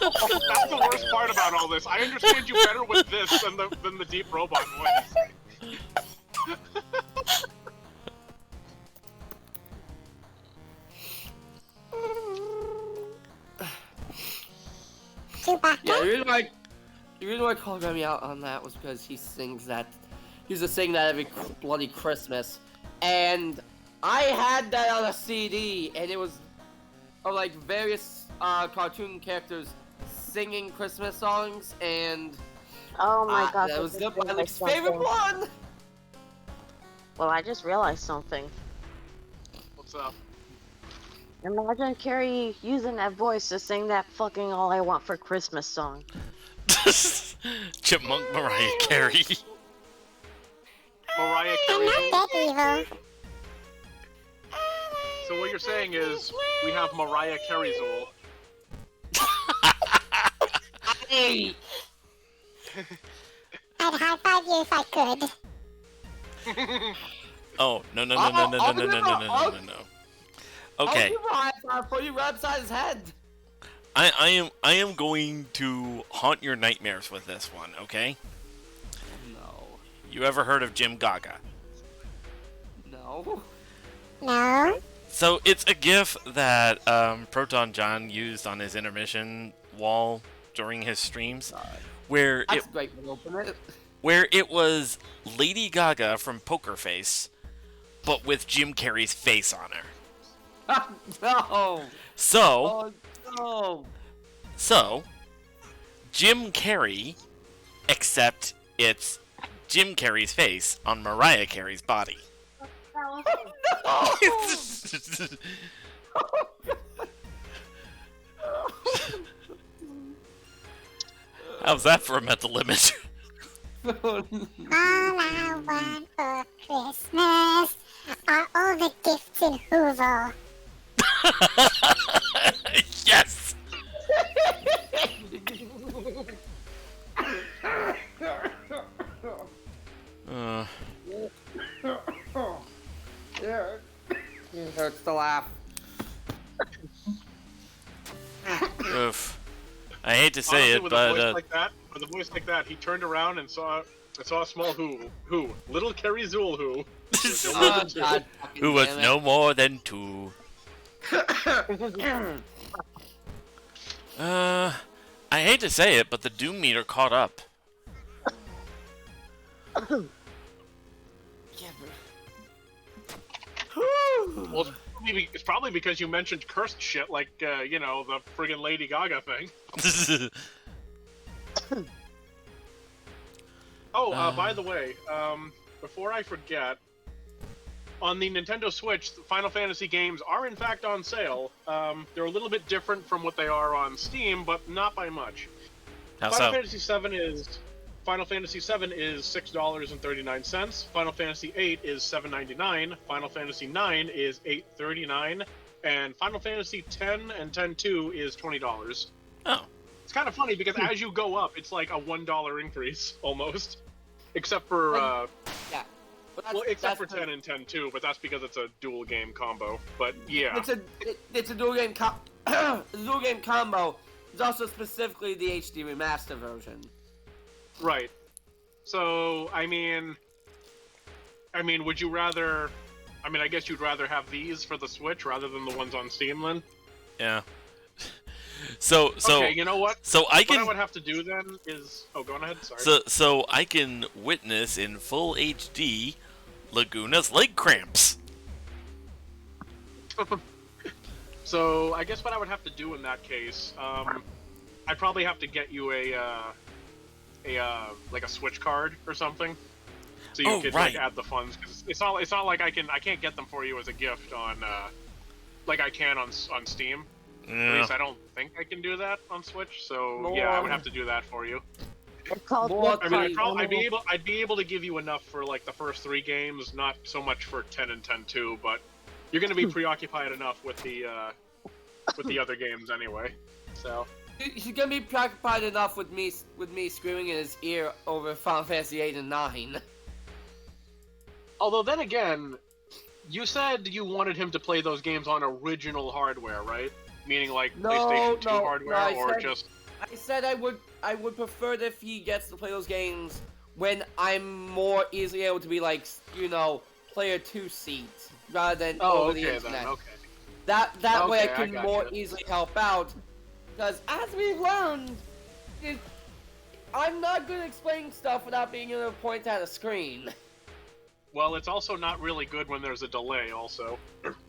That's the worst part about all this. I understand you better with this than the deep robot voice. Chewbacca? Yeah, the reason why I called Remy out on that was because he sings that. He used to sing that every bloody Christmas. And I had that on a CD, and it was of like various cartoon characters singing Christmas songs, and Oh my god. that was this is my really least favorite something. one! Well, I just realized something. What's up? Imagine Carrie using that voice to sing that fucking All I Want for Christmas song. Chipmunk Mariah Carey. Mariah I'm Carey. not that evil. So what you're saying is we have Mariah Carey's all. Hey! I'd high five you if I could. Oh, no. Okay. I'll give a high five for you right beside his head. I am going to haunt your nightmares with this one, okay? No. You ever heard of Jim Gaga? No. No? So it's a GIF that Proton John used on his intermission wall during his streams, where That's a great way to open it. where it was Lady Gaga from Poker Face, but with Jim Carrey's face on her. No! So Oh, no! So, Jim Carrey, except it's Jim Carrey's face on Mariah Carey's body. How's that for a mental image? All I want for Christmas are all the gifts in Hoover. Yes! It hurts to laugh. Oof. I hate to say Honestly, it, with but a voice like that, he turned around and saw a small who, little Carrie Zool who. Oh, God, who was damn it. no more than 2. I hate to say it, but the Doom meter caught up. Yeah, Well, it's probably because you mentioned cursed shit like, you know, the friggin' Lady Gaga thing. Oh, by the way, before I forget, on the Nintendo Switch, the Final Fantasy games are in fact on sale. They're a little bit different from what they are on Steam, but not by much. How Final so? Fantasy VII is $6.39. Final Fantasy VIII is $7.99. Final Fantasy IX is $8.39, and Final Fantasy X and X-2 is $20. Oh. It's kind of funny because as you go up, it's like a $1 increase almost, except for Yeah. But except for 10 and 10-2, but that's because it's a dual game combo. But yeah, it's a dual game a dual game combo. It's also specifically the HD remaster version. right. So I mean, would you rather? I mean, I guess you'd rather have these for the Switch rather than the ones on Steam, then. Yeah. So Okay, you know what? So I What I can would have to do then is go on ahead. Sorry. so I can witness in full HD Laguna's leg cramps. So I guess what I would have to do in that case, I'd probably have to get you a Switch card or something, so you could right. like add the funds. Cause it's not like I can't get them for you as a gift on like I can on Steam. At Yeah. least I don't think I can do that on Switch. So yeah, I would have to do that for you. It's called More gift I mean, card. I'd be able to give you enough for like the first 3 games, not so much for 10 and 10-2, but you're going to be preoccupied enough with the other games anyway. So He's gonna be preoccupied enough with me screaming in his ear over Final Fantasy 8 and 9. although then again, you said you wanted him to play those games on original hardware, right? Meaning like PlayStation 2 hardware, I said I would prefer it if he gets to play those games when I'm more easily able to be like, player 2 seat rather than over the internet. Then, okay. That way I Okay, I can gotcha. more easily help out. Because as we've learned, I'm not good at explaining stuff without being able to point at a screen. Well, it's also not really good when there's a delay, also.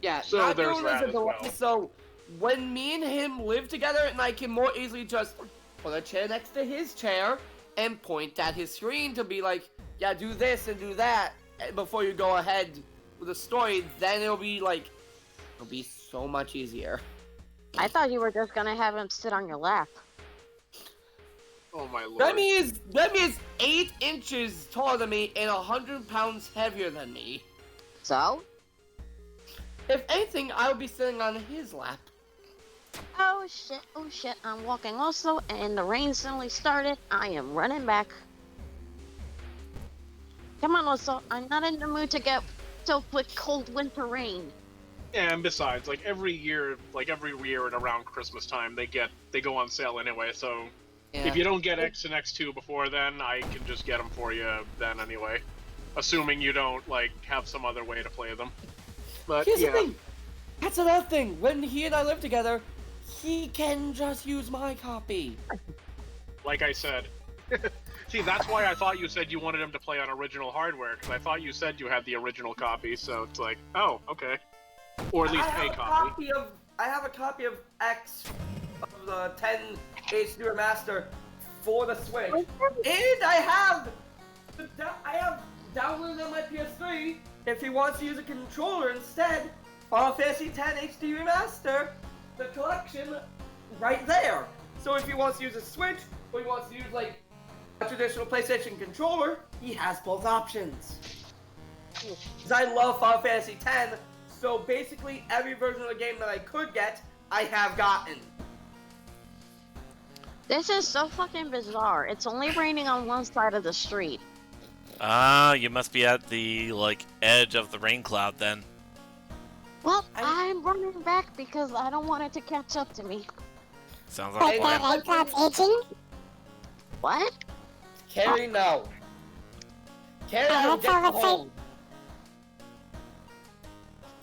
Yeah, So not there's doing this that at as the well. So when me and him live together, and I can more easily just put a chair next to his chair and point at his screen to be like, yeah, do this and do that before you go ahead with the story, then it'll be so much easier. I thought you were just gonna have him sit on your lap. Oh my lord. Remy is 8 inches taller than me and 100 pounds heavier than me. So? If anything, I'll be sitting on his lap. Oh shit, I'm walking also, and the rain suddenly started. I am running back. Come on, Oso, I'm not in the mood to get soaked with cold winter rain. Yeah, and besides, like every year and around Christmas time, they go on sale anyway. So Yeah. if you don't get X and X2 before then, I can just get them for you then anyway, assuming you don't like have some other way to play them. But Here's yeah, the thing. That's another thing. When he and I live together, he can just use my copy. like I said. See, that's why I thought you said you wanted him to play on original hardware, because I thought you said you had the original copy. So it's like, oh, okay, or at least I a have copy. I have a copy of X of the 10 HD remaster for the Switch, and I have downloaded on my PS3. If he wants to use a controller instead, Final Fantasy X HD remaster, the collection right there. So if he wants to use a Switch or he wants to use like a traditional PlayStation controller, he has both options. Because I love Final Fantasy X, so basically every version of the game that I could get, I have gotten. This is so fucking bizarre. It's only raining on one side of the street. Ah, you must be at the edge of the rain cloud then. Well, I'm running back because I don't want it to catch up to me. Sounds Like like a the plan. red cloud's aging? What? Carrie, no. Carrie, Yeah, I will that's get all you it's like. home.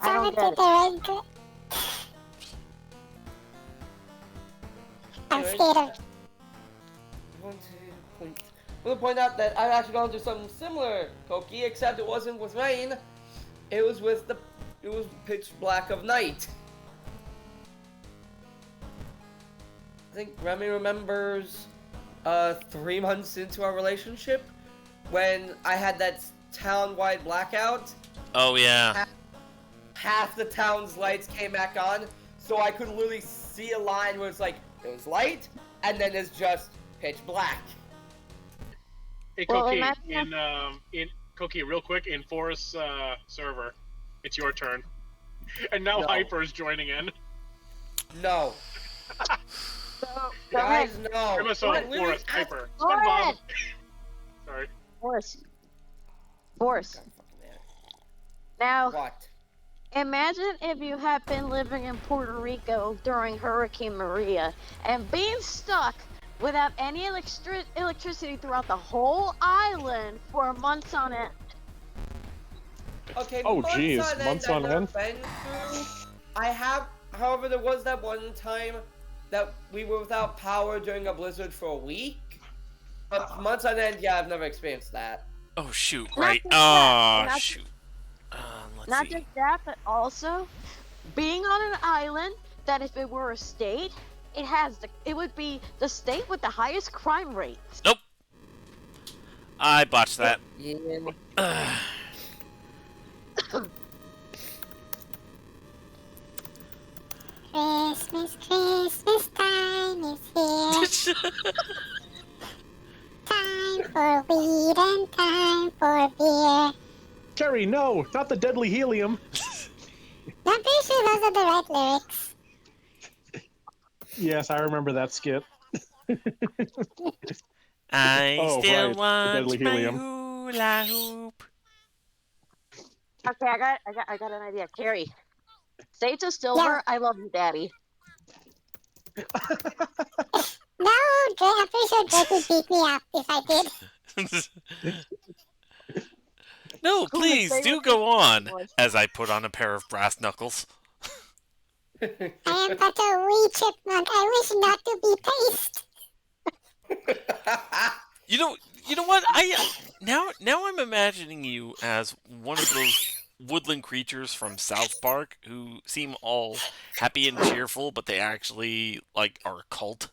I don't Sounds get like it. the red cloud. I'm scared of. I want to point out that I've actually gone through something similar, Koki, except it wasn't with rain. It was pitch black of night. I think Remy remembers 3 months into our relationship when I had that town-wide blackout. Oh yeah. half the town's lights came back on, so I could literally see a line where it's like, it was light, and then it's just pitch black. Hey, Well, Koki, imagine in Koki, real quick, in Forrest's server, it's your turn. And now No. Hyper's joining in. No. So, Guys, no. MSO, Literally, Forrest, I- Hyper. Forrest! SpongeBob. Sorry. Forrest. Now, What? imagine if you had been living in Puerto Rico during Hurricane Maria and being stuck without any electricity throughout the whole island for months on end. Okay, Oh, geez, months on I've never end? been through. However, there was that one time that we were without power during a blizzard for a week. But months on end, yeah, I've never experienced that. Oh shoot! Not Right. just Oh that, not- shoot. Let's Not see. just that, but also being on an island that if it were a state, it would be the state with the highest crime rate. Nope. I botched that. Yeah. Christmas, Christmas time is here. Time for weed and time for beer. Terry, no, not the deadly helium. I'm pretty sure those are the right lyrics. Yes, I remember that skit. I Oh, still right, the want deadly my helium. hula hoop. Okay, I got an idea. Carrie, say to Silver, I love you, Daddy. No, Drake, I'm pretty sure Drake would beat me up if I did. No, Cool, please say do what go you on. want. As I put on a pair of brass knuckles. I am but a wee chipmunk. I wish not to be paced. You know what? Now I'm imagining you as one of those woodland creatures from South Park who seem all happy and cheerful, but they actually are a cult.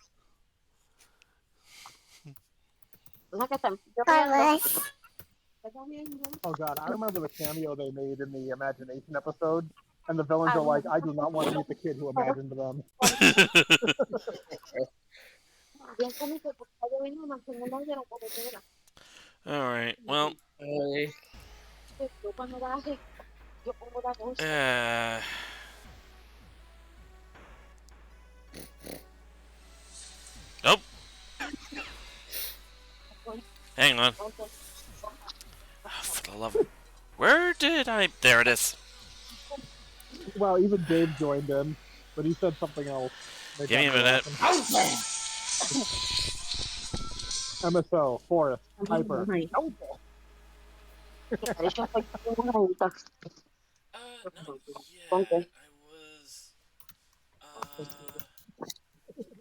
Look at them. Or worse. Oh god, I remember the cameo they made in the Imagination episode, and the villains are like, I do not want to meet the kid who imagined them. Alright, well, Nope. Hang on. Oh, for the love of... Where did I... There it is. Well, even Dave joined in, but he said something else. They Give me a got me minute. laughing. MSO, Forrest, Hyper. No, yeah,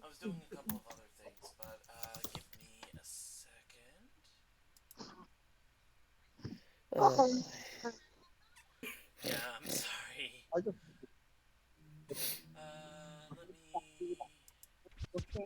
I was doing a couple of other things, but give me a second. Yeah, I'm sorry. I just Let me...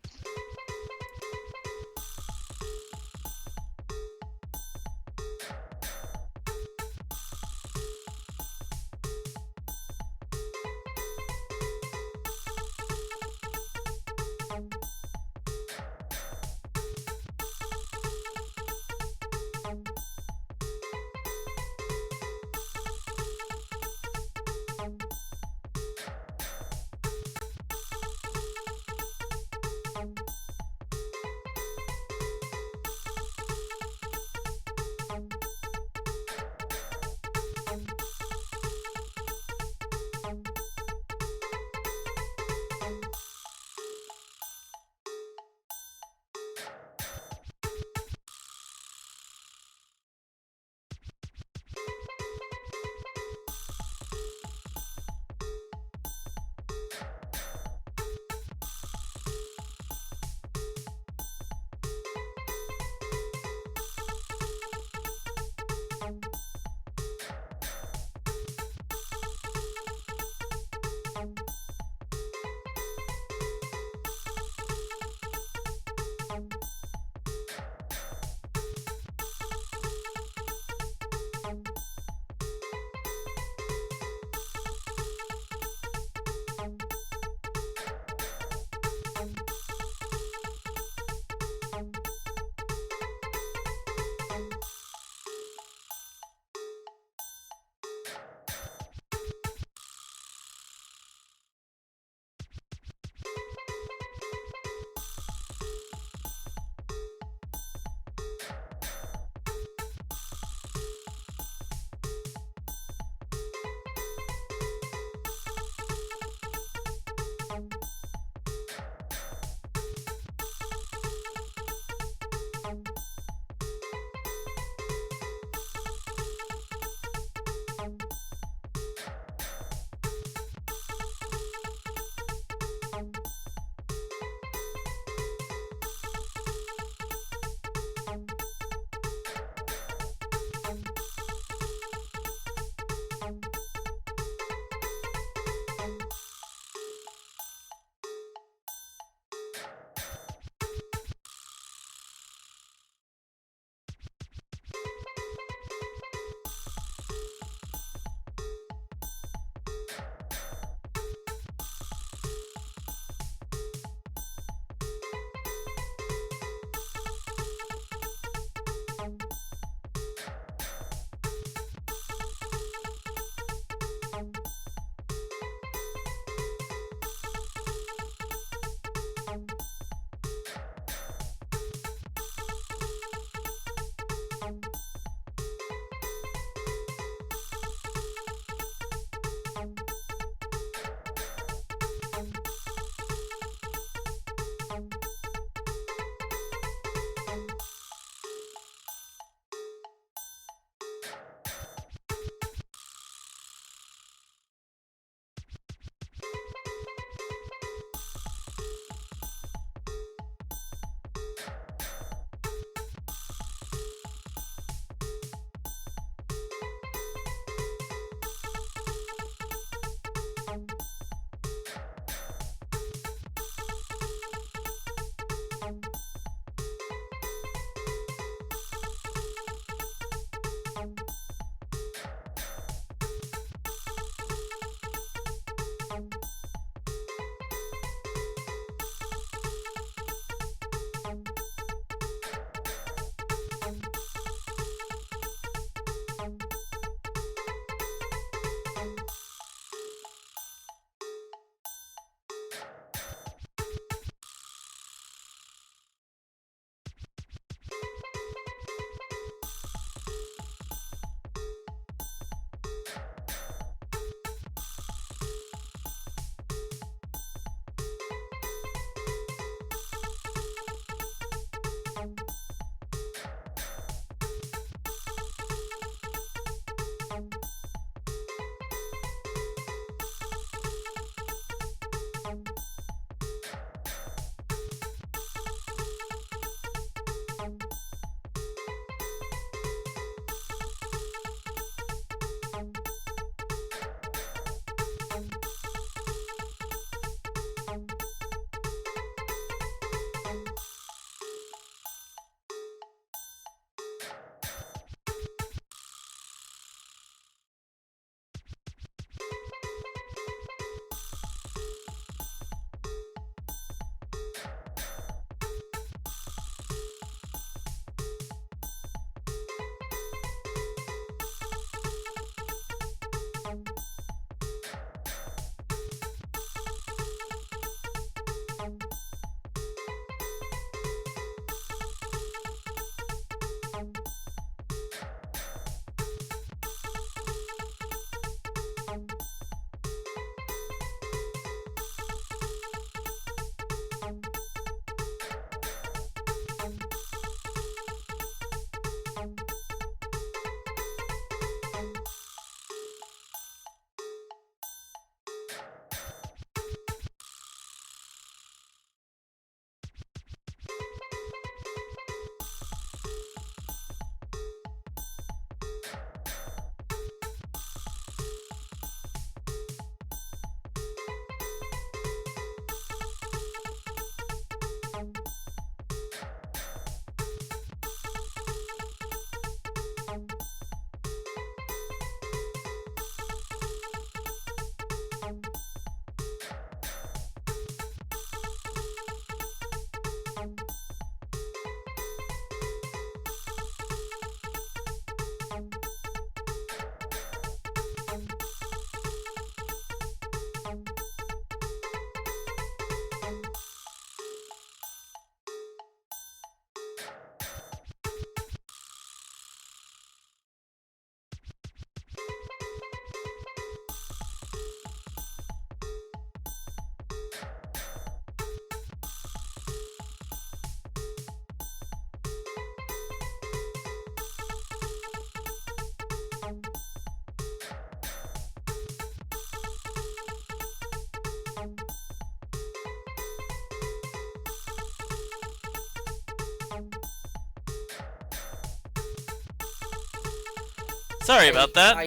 Sorry about that. I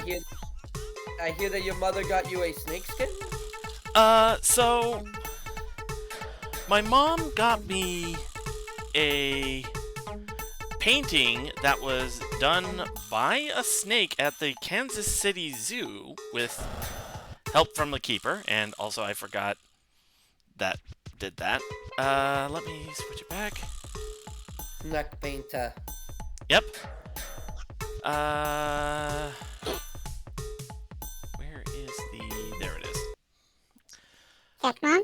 hear that your mother got you a snakeskin? So my mom got me a painting that was done by a snake at the Kansas City Zoo with help from the keeper, and also I forgot that did that. Let me switch it back. Neck painter. Yep. Where is the... There it is. Yes, Mom?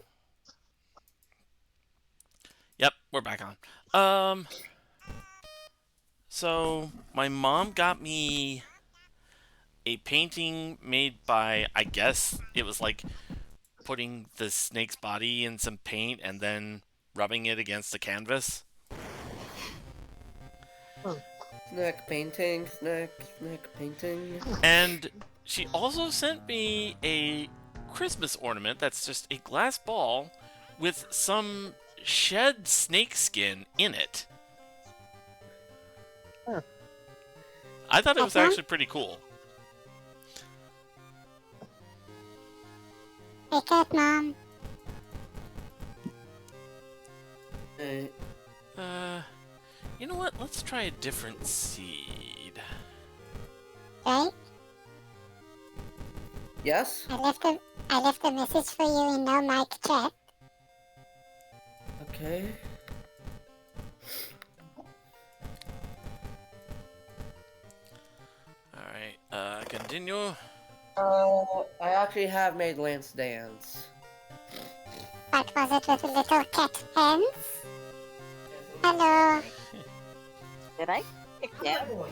Yep, we're back on. So my mom got me a painting made by, I guess it was like putting the snake's body in some paint and then rubbing it against the canvas. Snack painting, snack painting. And she also sent me a Christmas ornament that's just a glass ball with some shed snake skin in it. I thought it was actually pretty cool. Hey, good, Mom. Hey. You know what? Let's try a different seed. Right? Yes? I left a message for you in no mic chat. Okay. Alright, continue. I actually have made Lance dance. What was it with the little cat hands? Hello. Did I? Yeah. Boy.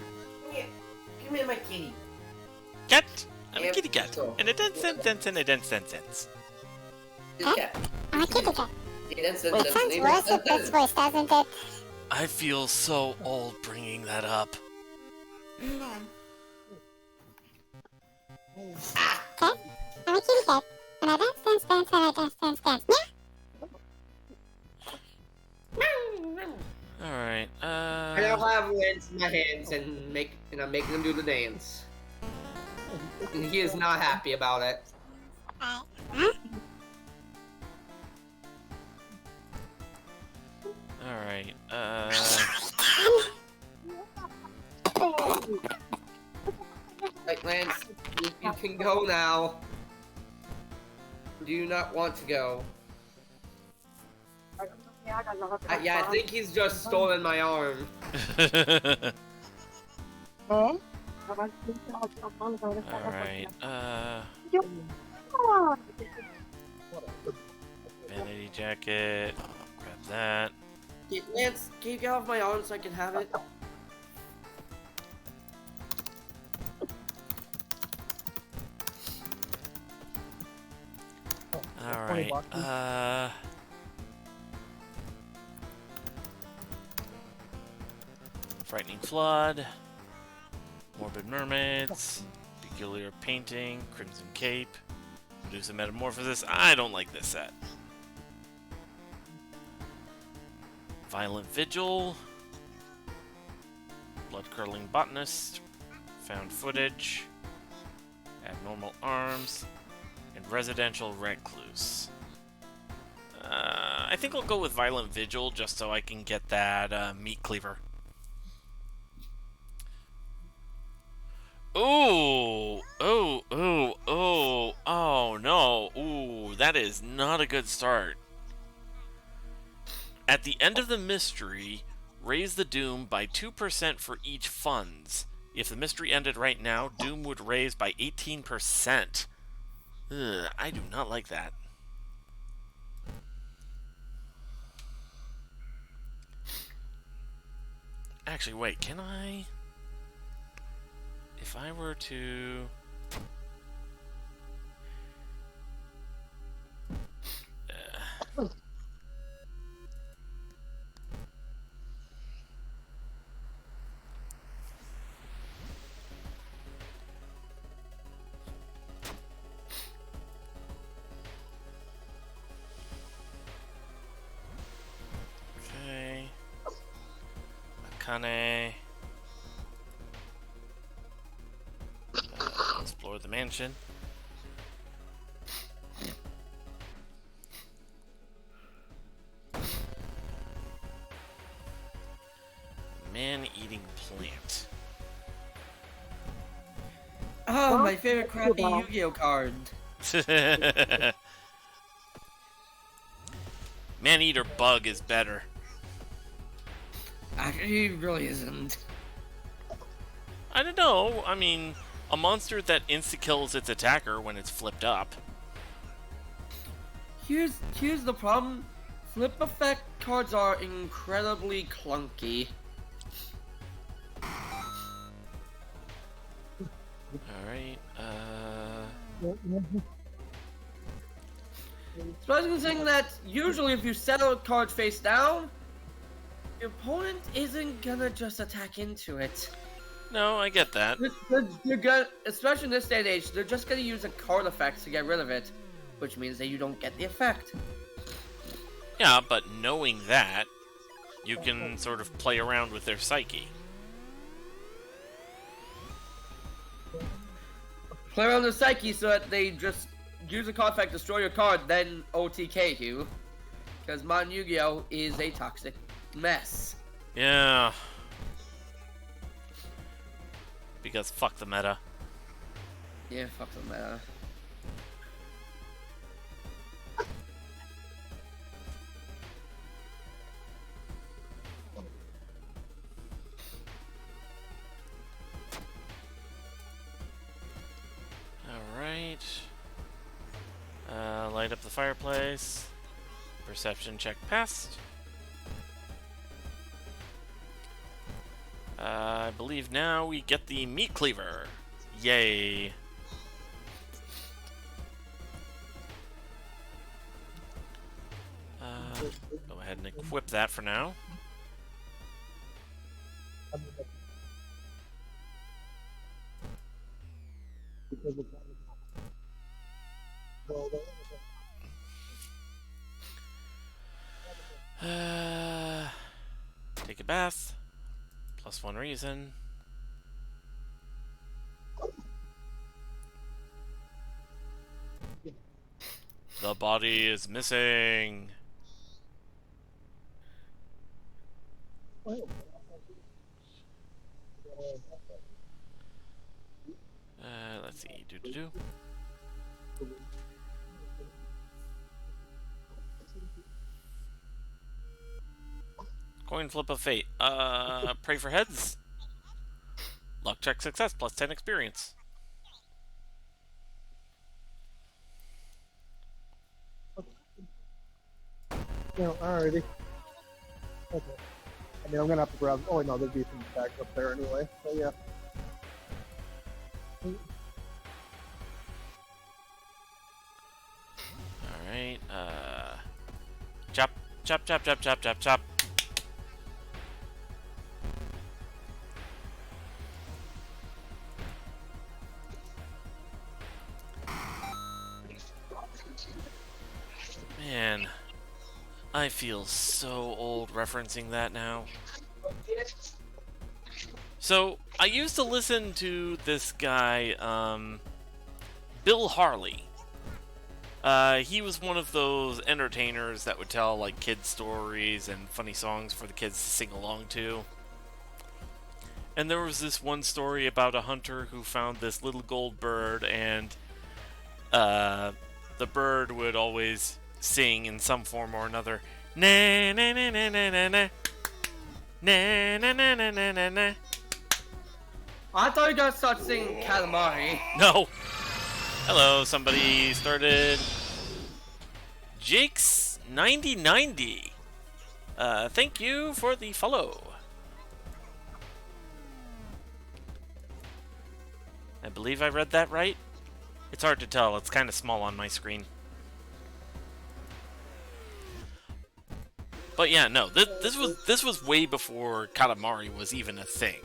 Come here, my kitty. Cat! I'm a Yep, kitty cat. so- And a dance, dance, dance, and a dance, dance, dance. This cat. I'm a kitty cat. Dance, It sounds worse with this voice, doesn't it? I feel so old bringing that up. Okay? I'm a kitty cat. And I dance, dance, dance, and I dance, dance, dance. Alright, I now have Lance in my hands and I'm making him do the dance. And he is not happy about it. Huh? Alright, Right, Lance, you can go now. Do you not want to go? Yeah, I think he's just stolen my arm. Alright, vanity jacket, grab that. Lance, can you get off my arm so I can have it? Alright, Frightening Flood, Morbid Mermaids, Peculiar Painting, Crimson Cape, Medusa Metamorphosis. I don't like this set. Violent Vigil, Blood Curdling Botanist, Found Footage, Abnormal Arms, and Residential Recluse. I think I'll go with Violent Vigil just so I can get that meat cleaver. Ooh! Oh, oh, oh, oh no. Ooh, that is not a good start. At the end of the mystery, raise the doom by 2% for each funds. If the mystery ended right now, doom would raise by 18%. Ugh, I do not like that. Actually, wait, can I... If I were to... Okay. Akane. the mansion. Man-eating plant. Oh, my favorite crappy Yu-Gi-Oh card. Man-eater bug is better. Actually, it really isn't. I don't know. I mean, a monster that insta-kills its attacker when it's flipped up. Here's the problem. Flip effect cards are incredibly clunky. Alright, Especially considering that usually if you settle a card face down, your opponent isn't gonna just attack into it. no, I get that. They're gonna, especially in this day and age, they're just gonna use a card effect to get rid of it, which means that you don't get the effect. Yeah, but knowing that, you can sort of play around with their psyche. Play around the psyche so that they just use a card effect, destroy your card, then OTK you. Because Modern Yu-Gi-Oh! Is a toxic mess. Yeah. Because fuck the meta. Yeah, fuck the meta. Alright. Light up the fireplace. Perception check passed. I believe now we get the meat cleaver. Yay. Go ahead and equip that for now. Take a bath. Plus 1 reason. The body is missing. Let's see. Do. Coin flip of fate. Pray for heads. Luck check success plus 10 experience. Alrighty. Okay. I mean, I'm gonna have to grab. Oh no, there'd be some bags up there anyway. So yeah. Alright, chop, chop, chop, chop, chop, chop, chop. Man, I feel so old referencing that now. So, I used to listen to this guy, Bill Harley. He was one of those entertainers that would tell, like, kids' stories and funny songs for the kids to sing along to. And there was this one story about a hunter who found this little gold bird, and the bird would always sing in some form or another. Na na na na na na na. Na na na na na na na. I thought you guys start singing Calamari. No. Hello, somebody started. Jake's 9090. Thank you for the follow. I believe I read that right. It's hard to tell. It's kind of small on my screen. But yeah, no. This was way before Katamari was even a thing.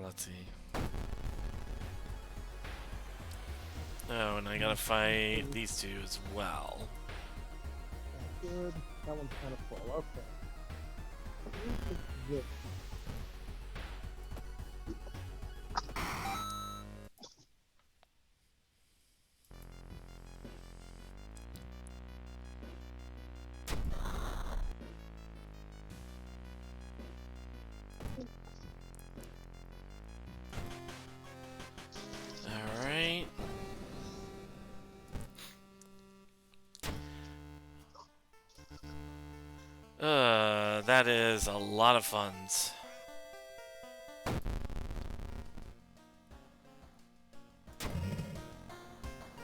Let's see. Oh, and I gotta fight these two as well. good. That one's kind of full. Okay. This. Alright. That is a lot of funds.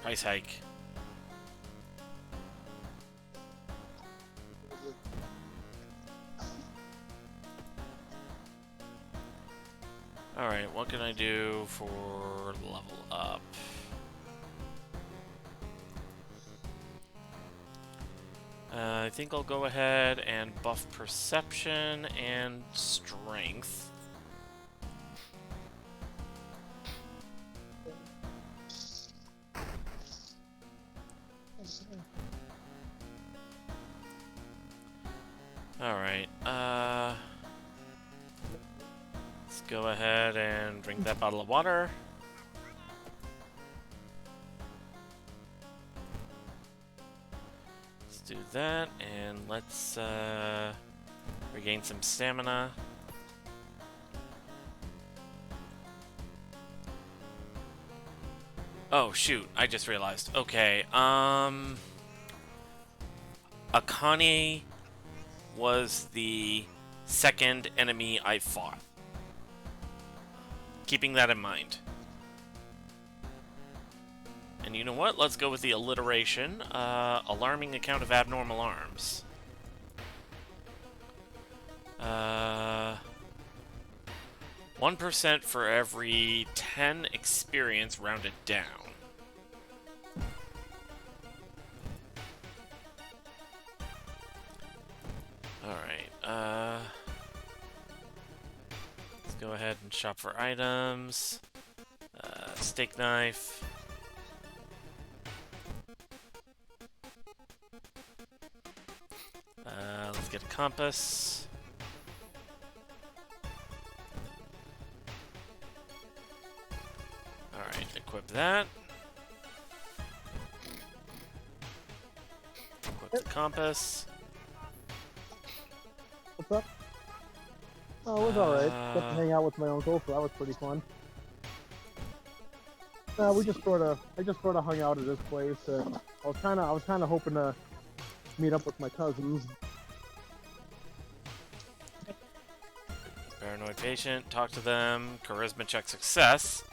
Price hike. Alright, what can I do for level up? I think I'll go ahead and buff perception and strength. Alright, let's go ahead and drink that bottle of water. Let's do that, and let's regain some stamina. Oh shoot, I just realized. Okay, Akane was the second enemy I fought. Keeping that in mind. And you know what? Let's go with the alliteration. Alarming account of abnormal arms. 1% for every 10 experience rounded down. Alright, let's go ahead and shop for items. Steak knife. Let's get a compass. Alright, equip that. Equip the compass. What's up? Oh, it was alright. Got to hang out with my uncle, so that was pretty fun. I just sort of hung out at his place. I was kind of hoping to meet up with my cousins. Paranoid patient, talk to them, charisma check success.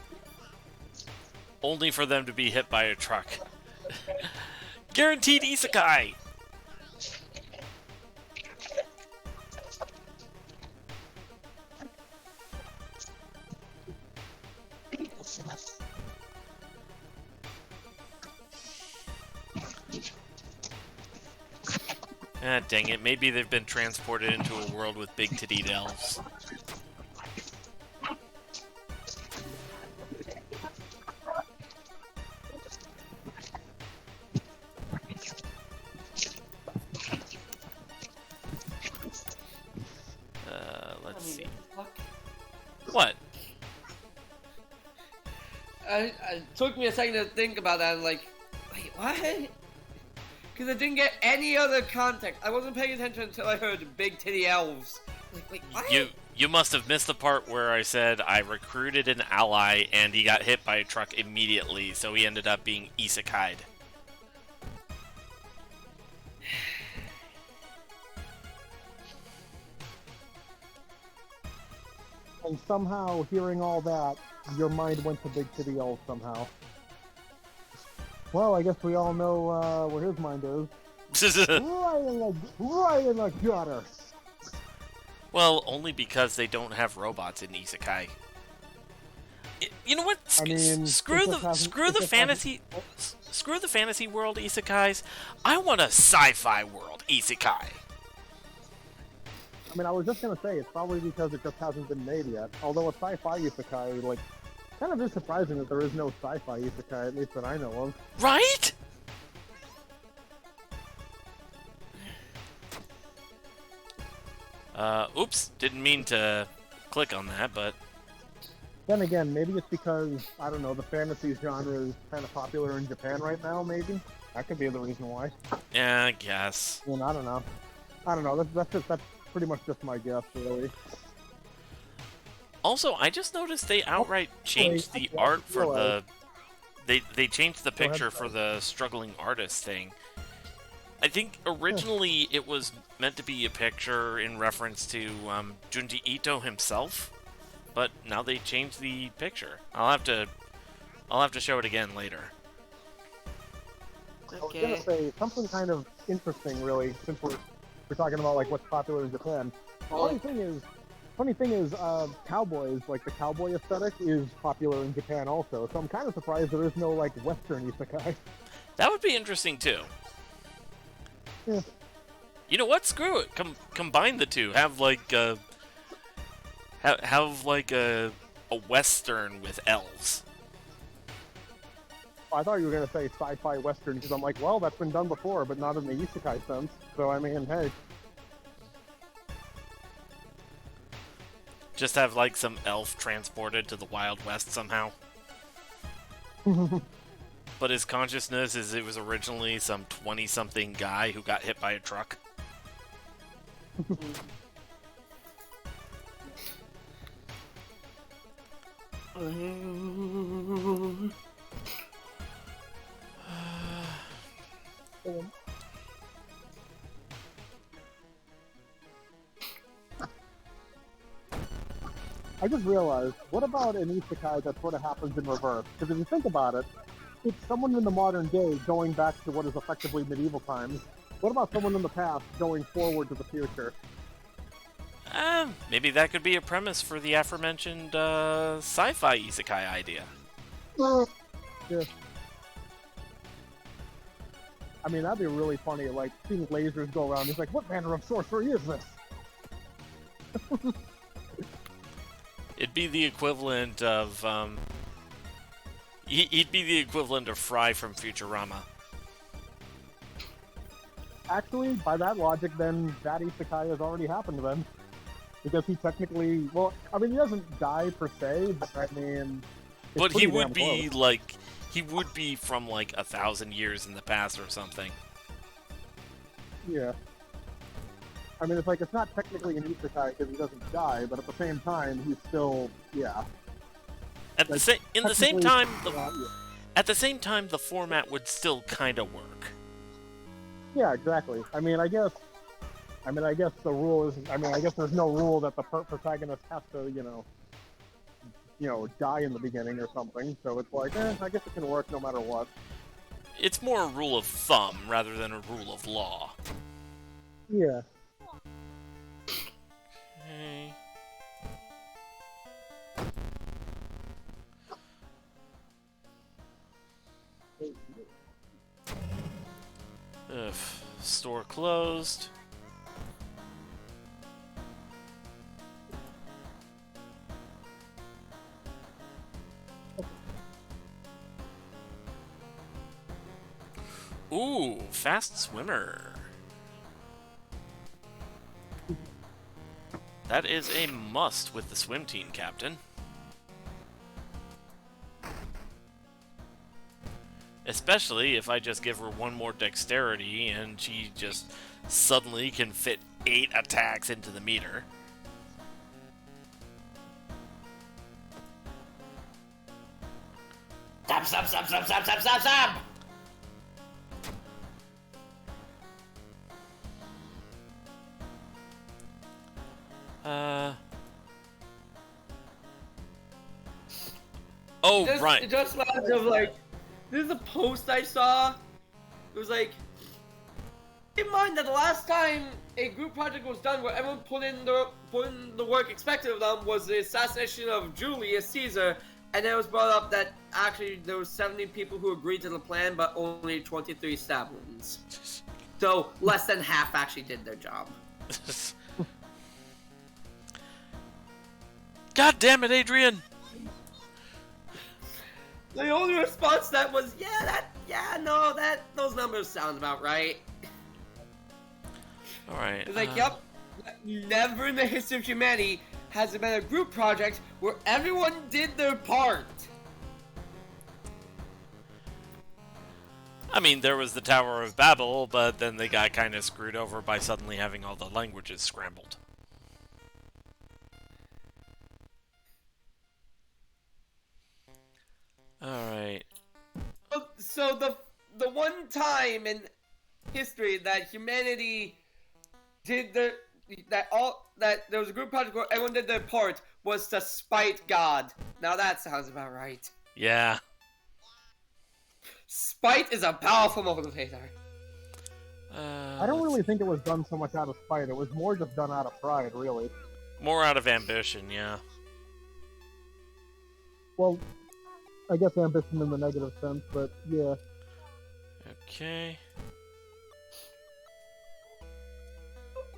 Only for them to be hit by a truck. Guaranteed isekai! Ah, dang it. Maybe they've been transported into a world with big tittied elves. Let's see. What? It took me a second to think about that. I'm like, wait, what? Because I didn't get any other context. I wasn't paying attention until I heard big titty elves. Like, wait, what? You must have missed the part where I said I recruited an ally and he got hit by a truck immediately, so he ended up being isekai'd. And somehow, hearing all that, your mind went to Big Titty Elf somehow. Well, I guess we all know where his mind is. right in the gutter. Well, only because they don't have robots in isekai. You know what? Screw the fantasy world isekais. I want a sci-fi world isekai. I mean, I was just gonna say, it's probably because it just hasn't been made yet. Although a sci-fi isekai, like, kind of is surprising that there is no sci-fi isekai, at least that I know of. Right? Oops, didn't mean to click on that, but Then again, maybe it's because, I don't know, the fantasy genre is kind of popular in Japan right now, maybe? That could be the reason why. yeah, I guess. I mean, I don't know. I don't know. That's pretty much just my guess, really. Also, I just noticed they outright changed the art for the... They changed the picture for the struggling artist thing. I think originally it was meant to be a picture in reference to Junji Ito himself, but now they changed the picture. I'll have to show it again later. I was gonna say something kind of interesting, really, since we're talking about like what's popular in Japan. Funny thing is, cowboys, like the cowboy aesthetic, is popular in Japan also. So I'm kind of surprised there is no like Western isekai. That would be interesting too. Yeah. You know what? Screw it. Combine the two. Have like a Western with elves. I thought you were gonna say sci-fi Western because I'm like, well, that's been done before, but not in the isekai sense. So I mean, hey. Just have like some elf transported to the Wild West somehow. But his consciousness is it was originally some 20-something guy who got hit by a truck. I just realized, what about an isekai that sort of happens in reverse? Because if you think about it, it's someone in the modern day going back to what is effectively medieval times. What about someone in the past going forward to the future? Maybe that could be a premise for the aforementioned sci-fi isekai idea. Yeah. I mean, that'd be really funny, like, seeing lasers go around. He's like, what manner of sorcery is this? It'd be the equivalent of, he'd be the equivalent of Fry from Futurama. Actually, by that logic, then, that isekai has already happened then. Because he technically, well, I mean, he doesn't die per se, but I mean... But he would be, like, he would be from, like, 1,000 years in the past or something. Yeah. I mean, it's like, it's not technically an isekai because he doesn't die, but at the same time, he's still, yeah. At Like, the same time, yeah. at the same time, the format would still kind of work. Yeah, exactly. I guess the rule is, I guess there's no rule that the protagonist has to, you know, die in the beginning or something, so it's like, I guess it can work no matter what. It's more a rule of thumb rather than a rule of law. Yeah. Okay. Ugh. Store closed. Ooh, fast swimmer. That is a must with the swim team, Captain. Especially if I just give her one more dexterity and she just suddenly can fit 8 attacks into the meter. Stop, stop, stop, stop, stop, stop, stop, stop! Oh, Just, right. It just reminds me of, like, this is a post I saw. It was like, keep in mind that the last time a group project was done where everyone put in the work expected of them was the assassination of Julius Caesar, and then it was brought up that actually there were 70 people who agreed to the plan, but only 23 stab wounds. So less than half actually did their job. God damn it, Adrian! The only response to that was, those numbers sound about right. Alright. It's like, yep, Never in the history of humanity has there been a group project where everyone did their part. I mean, there was the Tower of Babel, but then they got kind of screwed over by suddenly having all the languages scrambled. Alright. So the one time in history that humanity did that there was a group project where everyone did their part was to spite God. Now that sounds about right. Yeah. Spite is a powerful motivator. I don't really think it was done so much out of spite. It was more just done out of pride, really. More out of ambition, yeah. Well, I guess ambition in the negative sense, but yeah. Okay.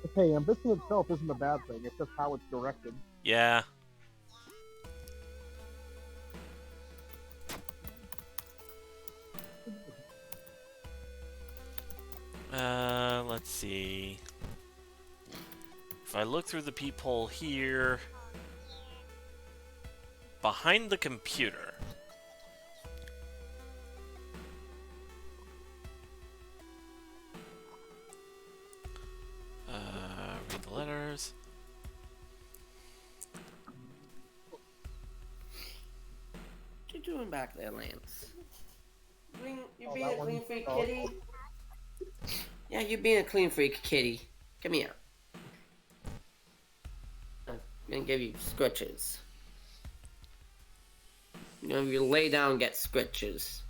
Okay, ambition itself isn't a bad thing. It's just how it's directed. Yeah. Let's see. If I look through the peephole here, behind the computer. Read the letters. What you doing back there, Lance? You Oh, being that a clean one? freak Oh. kitty? Yeah, you're being a clean freak kitty. Come here. I'm gonna give you scritches. You lay down and get scritches.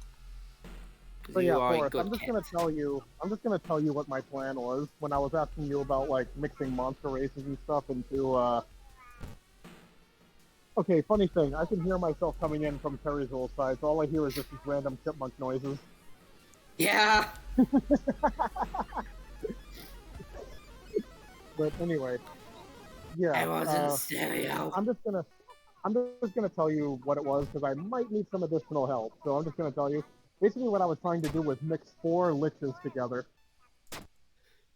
So yeah, You are a Forrest, good I'm just cat. gonna tell you what my plan was when I was asking you about like mixing monster races and stuff into Okay, funny thing, I can hear myself coming in from Terryville side, so all I hear is just these random chipmunk noises. Yeah. But anyway, yeah. I was in stereo. I'm just gonna tell you what it was because I might need some additional help. So I'm just gonna tell you. Basically, what I was trying to do was mix 4 liches together.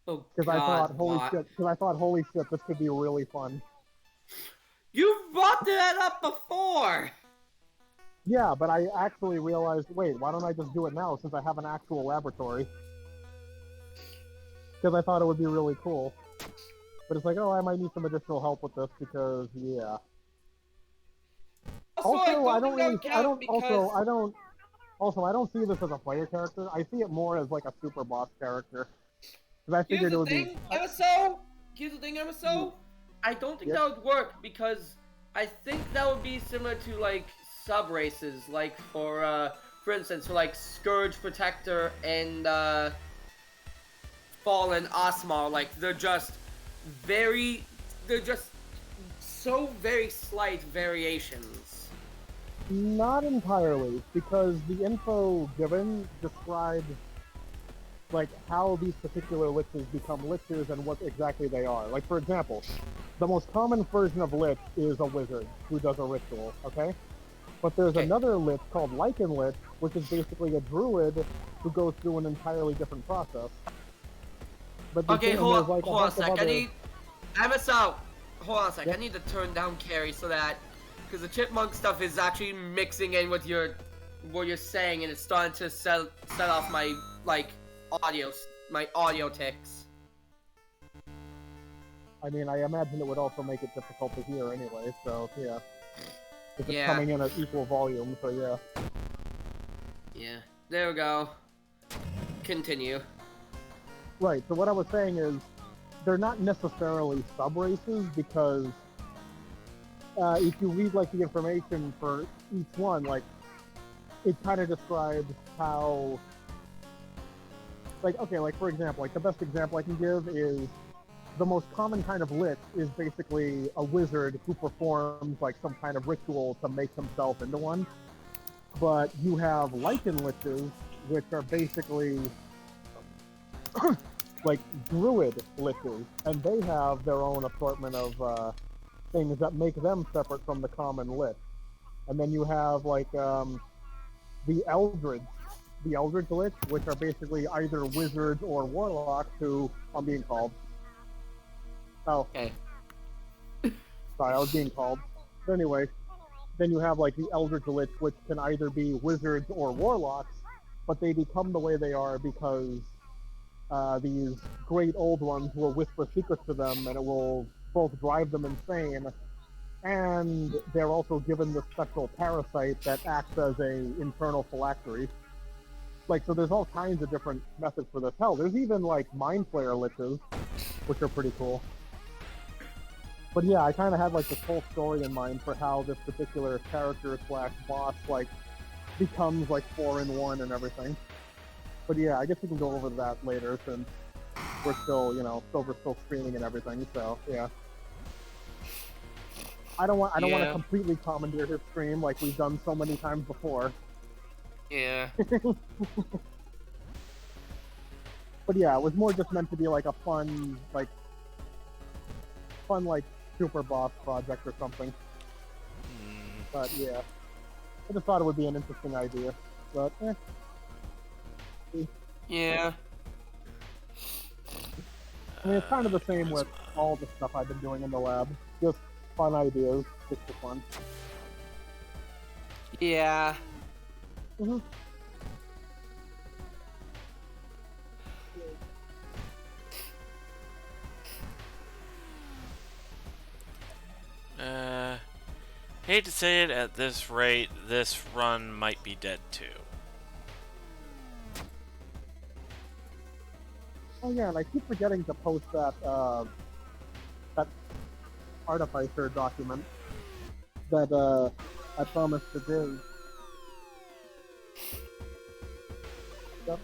Oh Because I God, thought, holy what? shit! Because I thought, holy shit, this could be really fun. You brought that up before. Yeah, but I actually realized, wait, why don't I just do it now since I have an actual laboratory? Because I thought it would be really cool. But it's like, oh, I might need some additional help with this because, yeah. Also, I don't see this as a player character. I see it more as like a super boss character. Because I figured it would be. Here's the thing, MSO. I don't think that would work because I think that would be similar to like sub races, like for instance, for like Scourge Protector and Fallen Osmar. Like they're just so very slight variations. Not entirely, because the info given describes like how these particular liches become liches and what exactly they are. Like for example, the most common version of lich is a wizard who does a ritual, okay? But there's another lich called Lichen Lich, which is basically a druid who goes through an entirely different process. But Okay, hold on a sec. other... I need MSO. Hold on a sec. I need to turn down Carrie so that because the chipmunk stuff is actually mixing in with what you're saying, and it's starting to set off my audio ticks. I mean, I imagine it would also make it difficult to hear anyway, so yeah. If it's coming in at equal volume, so yeah. Yeah, there we go. Continue. Right, so what I was saying is, they're not necessarily sub-races, because if you read, like, the information for each one, like, it kind of describes how... Like, okay, like, for example, like, the best example I can give is the most common kind of lich is basically a wizard who performs, like, some kind of ritual to make himself into one. But you have lichen liches, which are basically... like druid liches, and they have their own assortment of things that make them separate from the common lich. And then you have like the eldritch lich, which are basically either wizards or warlocks who I'm being called. Oh, Okay. sorry, I was being called. But anyway, then you have like the Eldritch Lich, which can either be wizards or warlocks, but they become the way they are because these great old ones will whisper secrets to them, and it will both drive them insane, and they're also given this special parasite that acts as a internal phylactery. Like, so there's all kinds of different methods for this. Hell, there's even like Mind Flayer Liches, which are pretty cool. But yeah, I kind of had like this whole story in mind for how this particular character slash boss like becomes like 4-in-1 and everything. But yeah, I guess we can go over that later since we're still, you know, we're still streaming and everything. So yeah, I don't want to completely commandeer his stream like we've done so many times before. Yeah. But yeah, it was more just meant to be like a fun like super boss project or something. But yeah, I just thought it would be an interesting idea. But Yeah. I mean, it's kind of the same with all the stuff I've been doing in the lab. Just fun ideas, just for fun. Yeah. Mm-hmm. Hate to say it, at this rate, this run might be dead too. Oh yeah, and I keep forgetting to post that that Artificer document that I promised to do. Yep.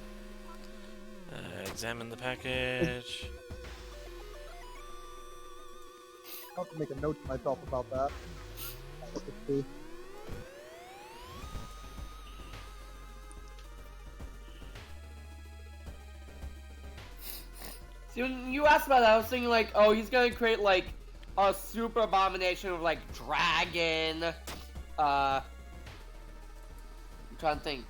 Examine the package. I'll have to make a note to myself about that. Let's see. See, when you asked about that, I was thinking like, oh, he's gonna create like a super abomination of like dragon. I'm trying to think.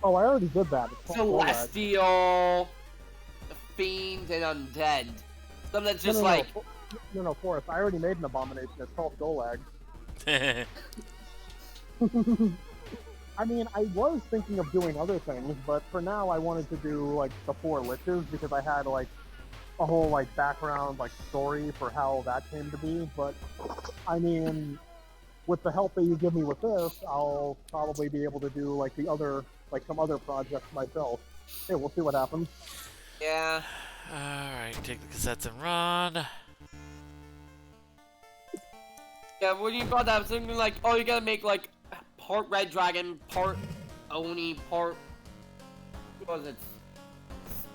Oh, I already did that. It's called Golak. Celestial, fiend, and undead. Something that's just like. No, Forrest. I already made an abomination. It's called Golag. I mean, I was thinking of doing other things, but for now I wanted to do like the 4 liches because I had like a whole like background like story for how that came to be. But I mean, with the help that you give me with this, I'll probably be able to do like some other projects myself. Hey, we'll see what happens. Yeah. Alright, take the cassettes and run. Yeah, when you got that, I was thinking like, oh, you gotta make like part Red Dragon, part Oni, part what was it?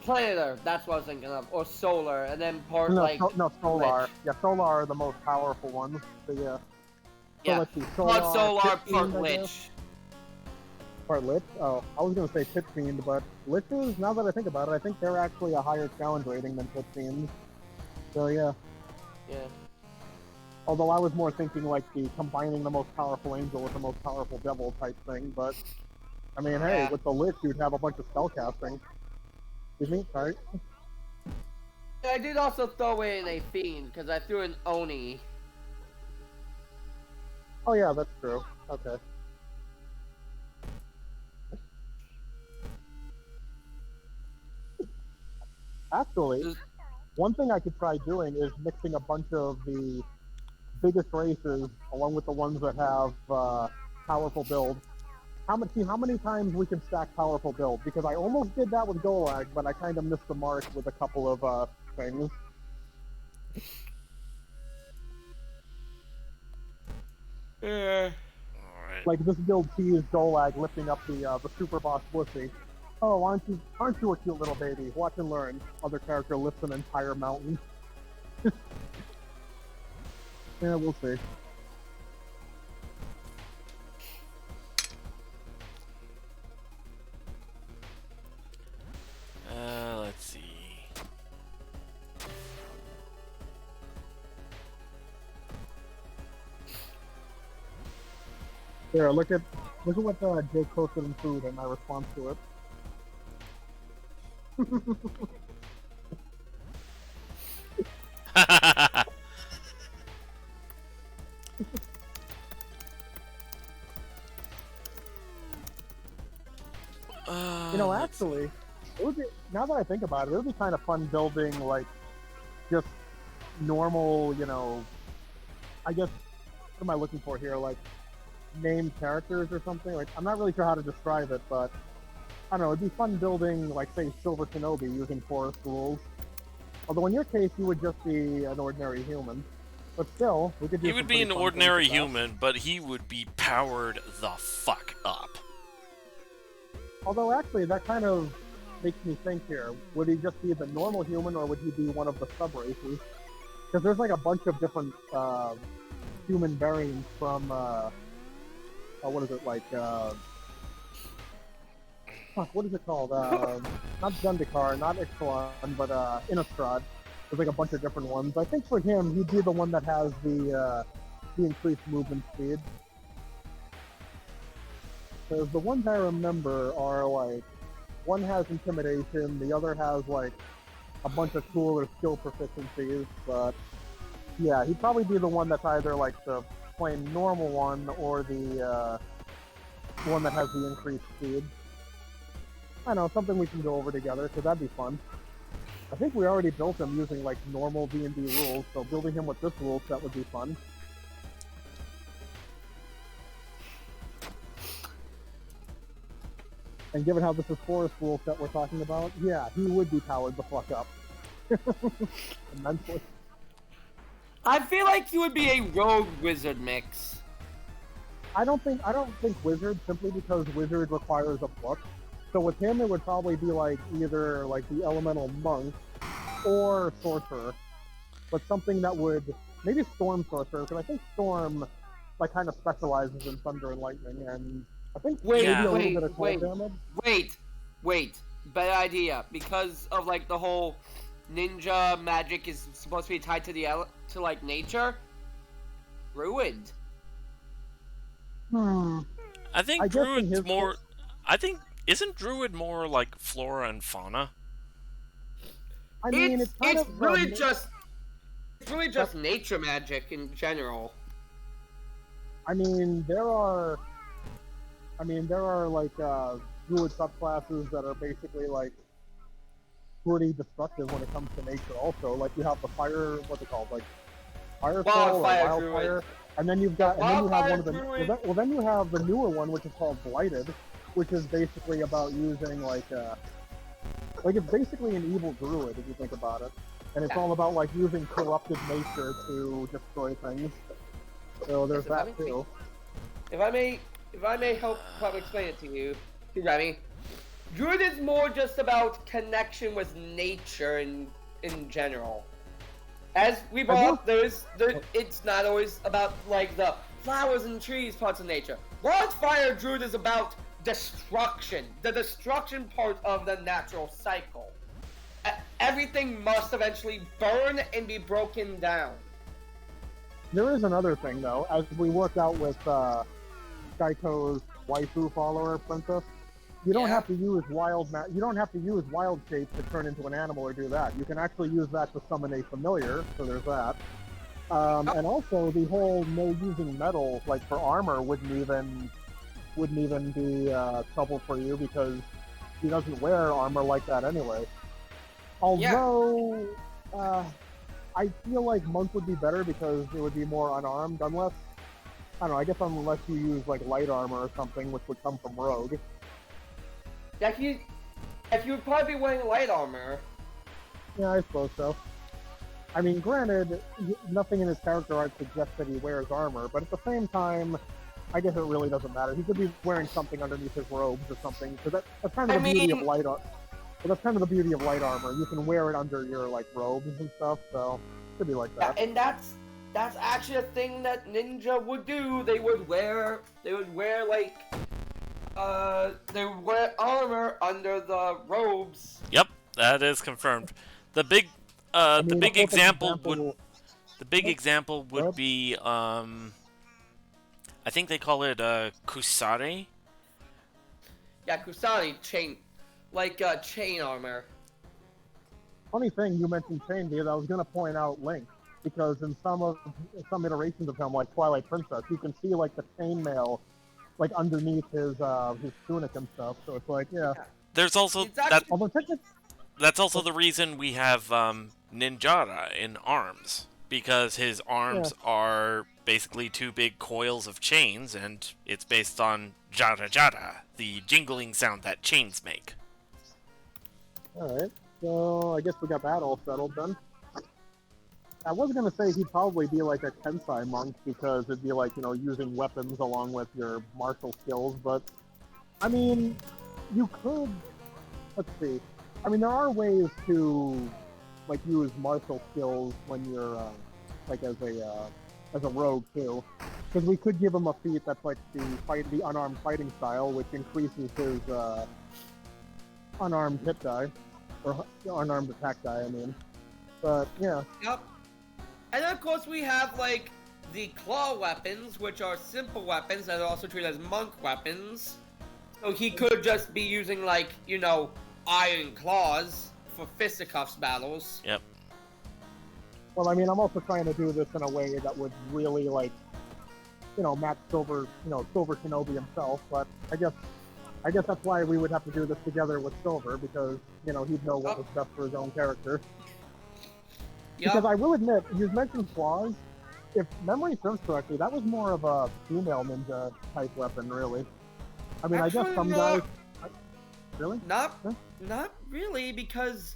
Planeter. That's what I was thinking of, or Solar, and then part Solar. Lich. Yeah, Solar are the most powerful ones. So yeah. Yeah. So let's see. Part Solar, Pit part Fiend, Lich. Part Lich? Oh, I was gonna say Pit Fiend, but Liches, now that I think about it, I think they're actually a higher challenge rating than Pit Fiends. So yeah. Yeah. Although I was more thinking like the combining the most powerful angel with the most powerful devil type thing, but I mean, hey, with the Lich you'd have a bunch of spell casting. Excuse me? Sorry. Yeah, I did also throw in a fiend because I threw in Oni. Oh yeah, that's true. Okay. Actually, one thing I could try doing is mixing a bunch of the biggest races along with the ones that have powerful builds. How many times we can stack powerful builds? Because I almost did that with Golag, but I kind of missed the mark with a couple of things. Yeah. Alright. Like this build teased Golag lifting up the super boss Blissey. Oh, aren't you a cute little baby? Watch and learn. Other character lifts an entire mountain. Yeah, we'll see. Let's see. Here, look at what Jake posted in food and my response to it. You know, let's see. actually, it would be, now that I think about it, it would be kind of fun building, like, just normal, you know, I guess, what am I looking for here? Like, named characters or something? Like, I'm not really sure how to describe it, but, I don't know, it'd be fun building, like, say, Silver Shinobi using forest rules. Although in your case, you would just be an ordinary human. But still, we could do He some would be pretty an fun things ordinary with that. human, but he would be powered the fuck up. Although, actually, that kind of makes me think here. Would he just be the normal human, or would he be one of the sub-races? Because there's, like, a bunch of different human variants from, what is it, like, what is it called? Not Zendikar, not Ixalan, but Innistrad. There's like a bunch of different ones. I think for him, he'd be the one that has the increased movement speed. Because the ones I remember are like, one has intimidation, the other has like a bunch of cooler skill proficiencies, but yeah, he'd probably be the one that's either like the plain normal one or the one that has the increased speed. I know, something we can go over together, so that'd be fun. I think we already built him using, like, normal D&D rules, so building him with this rule set would be fun. And given how this is Forest rule set we're talking about, yeah, he would be powered the fuck up. Immensely. I feel like he would be a rogue wizard mix. I don't think wizard, simply because wizard requires a book. So with him, it would probably be like either like the elemental monk or sorcerer, but something that would maybe storm sorcerer, because I think storm like kind of specializes in thunder and lightning, and I think maybe a little bit of cold damage. Wait, bad idea. Because of like the whole ninja magic is supposed to be tied to to like nature. Ruined. I think Druid's more. I think isn't Druid more like flora and fauna? I mean, it's kind of really just nature magic in general. I mean, there are like druid subclasses that are basically like pretty destructive when it comes to nature. Also, like you have the fire, what's it called, like fire soul or wildfire, and then you've got, and then you have one of the well, then you have the newer one, which is called blighted, which is basically about using like it's basically an evil druid if you think about it, and it's all about like using corrupted nature to destroy things. So there's that too. If I may help explain it to you, Remy, Druid is more just about connection with nature in general. As we brought up, it's not always about like the flowers and trees parts of nature. Wildfire Druid is about destruction, the destruction part of the natural cycle. Everything must eventually burn and be broken down. There is another thing though, as we worked out with Skyko's waifu follower princess. You don't have to use you don't have to use wild shape to turn into an animal or do that. You can actually use that to summon a familiar, so there's that. And also the whole no using metal, like for armor, wouldn't even be trouble for you because he doesn't wear armor like that anyway. Although I feel like monk would be better because it would be more unarmed, unless I don't know. I guess unless you use like light armor or something, which would come from rogue. If you would probably be wearing light armor. Yeah, I suppose so. I mean, granted, nothing in his character art suggests that he wears armor, but at the same time, I guess it really doesn't matter. He could be wearing something underneath his robes or something. So that's kind of the beauty of light armor. But that's kind of the beauty of light armor. You can wear it under your like robes and stuff, so it could be like that. Yeah, and that's actually a thing that ninja would do. They would wear like they would wear armor under the robes. Yep, that is confirmed. The big example would be I think they call it kusari. Yeah, kusari chain, like chain armor. Funny thing, you mentioned chain because I was gonna point out Link. because in some iterations of him, like Twilight Princess, you can see like the chainmail like underneath his tunic and stuff. So it's like, yeah. There's also It's actually- Although technically, that's also the reason we have Ninjara in arms, because his arms are basically two big coils of chains, and it's based on jara jara, the jingling sound that chains make. all right. So I guess we got that all settled then. I was gonna say he'd probably be like a Tensai monk because it'd be like, you know, using weapons along with your martial skills, but I mean, you could, let's see. I mean, there are ways to like use martial skills when you're like as a rogue too, because we could give him a feat that's like the unarmed fighting style, which increases his unarmed hit die or unarmed attack die. I mean, but yeah. Yep. And then, of course, we have, like, the claw weapons, which are simple weapons that are also treated as monk weapons. So he could just be using, like, you know, iron claws for fisticuffs battles. Yep. Well, I mean, I'm also trying to do this in a way that would really, like, you know, match Silver Shinobi himself, but I guess that's why we would have to do this together with Silver, because, you know, he'd know what was best for his own character. Yep. Because I will admit, you mentioned claws. If memory serves correctly, that was more of a female ninja type weapon, really. I mean, Actually, I guess some guys. Really? Not really, because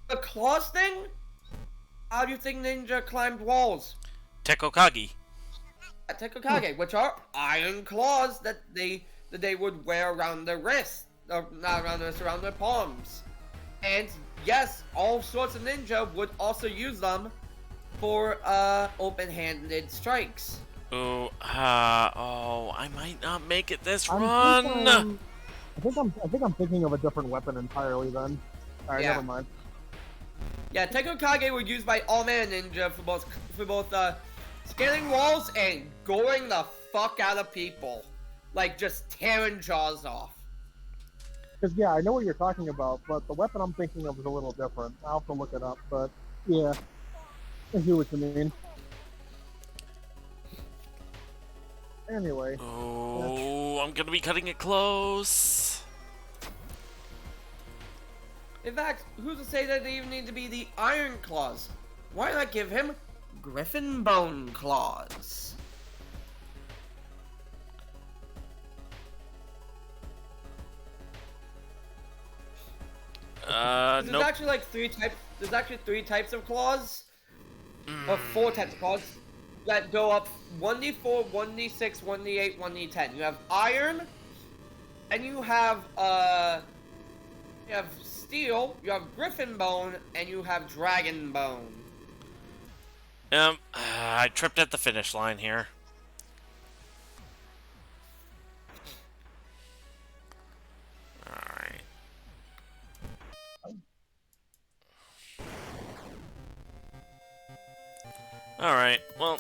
the claws thing. How do you think ninja climbed walls? Tekokage. Tekokage, which are iron claws that they would wear around their wrists, or not around their wrists, around their palms. And yes, all sorts of ninja would also use them for open-handed strikes. Oh, I might not make it this run. I think I'm thinking of a different weapon entirely. Then, all right, Yeah. never mind. Yeah, Tekokage were used by all man ninja for both scaling walls and goring the fuck out of people, like just tearing jaws off. Because yeah, I know what you're talking about, but the weapon I'm thinking of is a little different. I'll have to look it up, but yeah, I see what you mean. Anyway. Oh, I'm gonna be cutting it close. In fact, who's to say that they even need to be the Iron Claws? Why not give him Griffin Bone Claws? There's Nope. actually like three types. There's actually three types of claws, or four types of claws that go up 1d4, 1d6, 1d8, 1d10. You have iron, and you have steel. You have griffin bone, and you have dragon bone. I tripped at the finish line here. Alright. Alright, well,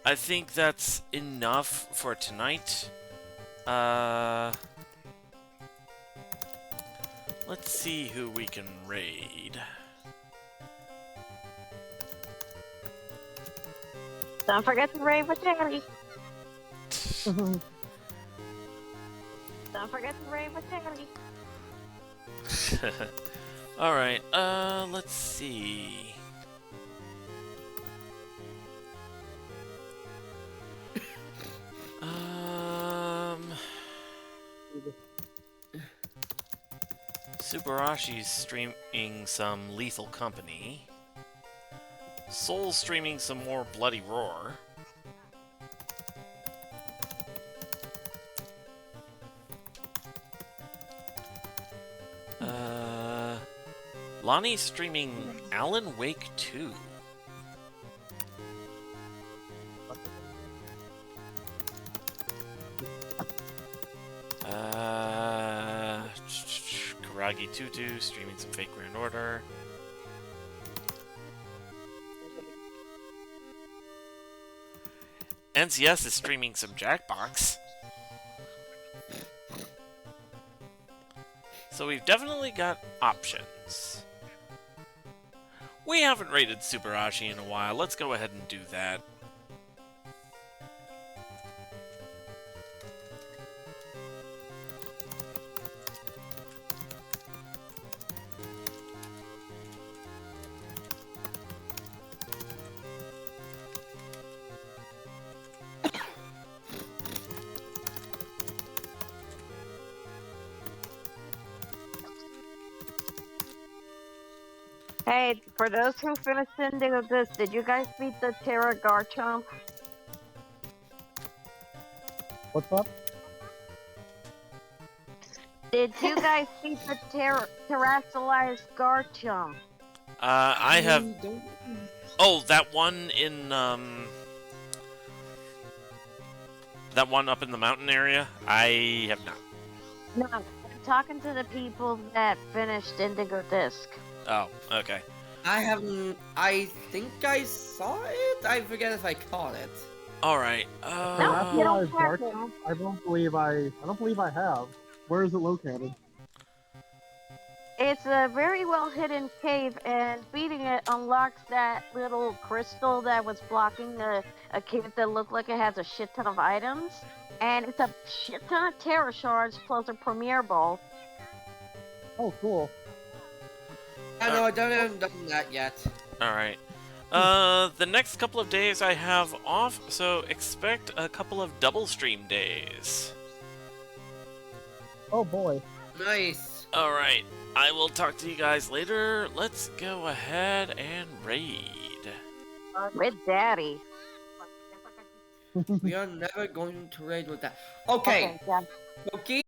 I think that's enough for tonight. Let's see who we can raid. Don't forget to raid with Terry. Don't forget to raid with Terry. Alright, let's see. Subarashi's streaming some Lethal Company. Soul's streaming some more Bloody Roar. Lonnie's streaming Alan Wake 2. Karagi Tutu streaming some Fake Grand Order. NCS is streaming some Jackbox. So we've definitely got options. We haven't raided Subarashi in a while. Let's go ahead and do that. Hey, for those who finished Indigo this, did you guys beat the Terra Garchomp? What's up? Did you guys beat the terrestrialized Garchomp? I have... Oh, that one in, that one up in the mountain area? I have not. No, I'm talking to the people that finished Indigo Disc. Oh, okay. I haven't. I think I saw it. I forget if I caught it. Alright, No, you don't have to. I don't believe I have. Where is it located? It's a very well hidden cave, and beating it unlocks that little crystal that was blocking a cave that looked like it has a shit ton of items. And it's a shit ton of Terra Shards plus a Premier Ball. Oh, cool. I know I haven't done that yet. Alright. The next couple of days I have off, so expect a couple of double stream days. Oh boy. Nice. Alright, I will talk to you guys later. Let's go ahead and raid. With Daddy. We are never going to raid with that. Okay. Yeah. Cookie,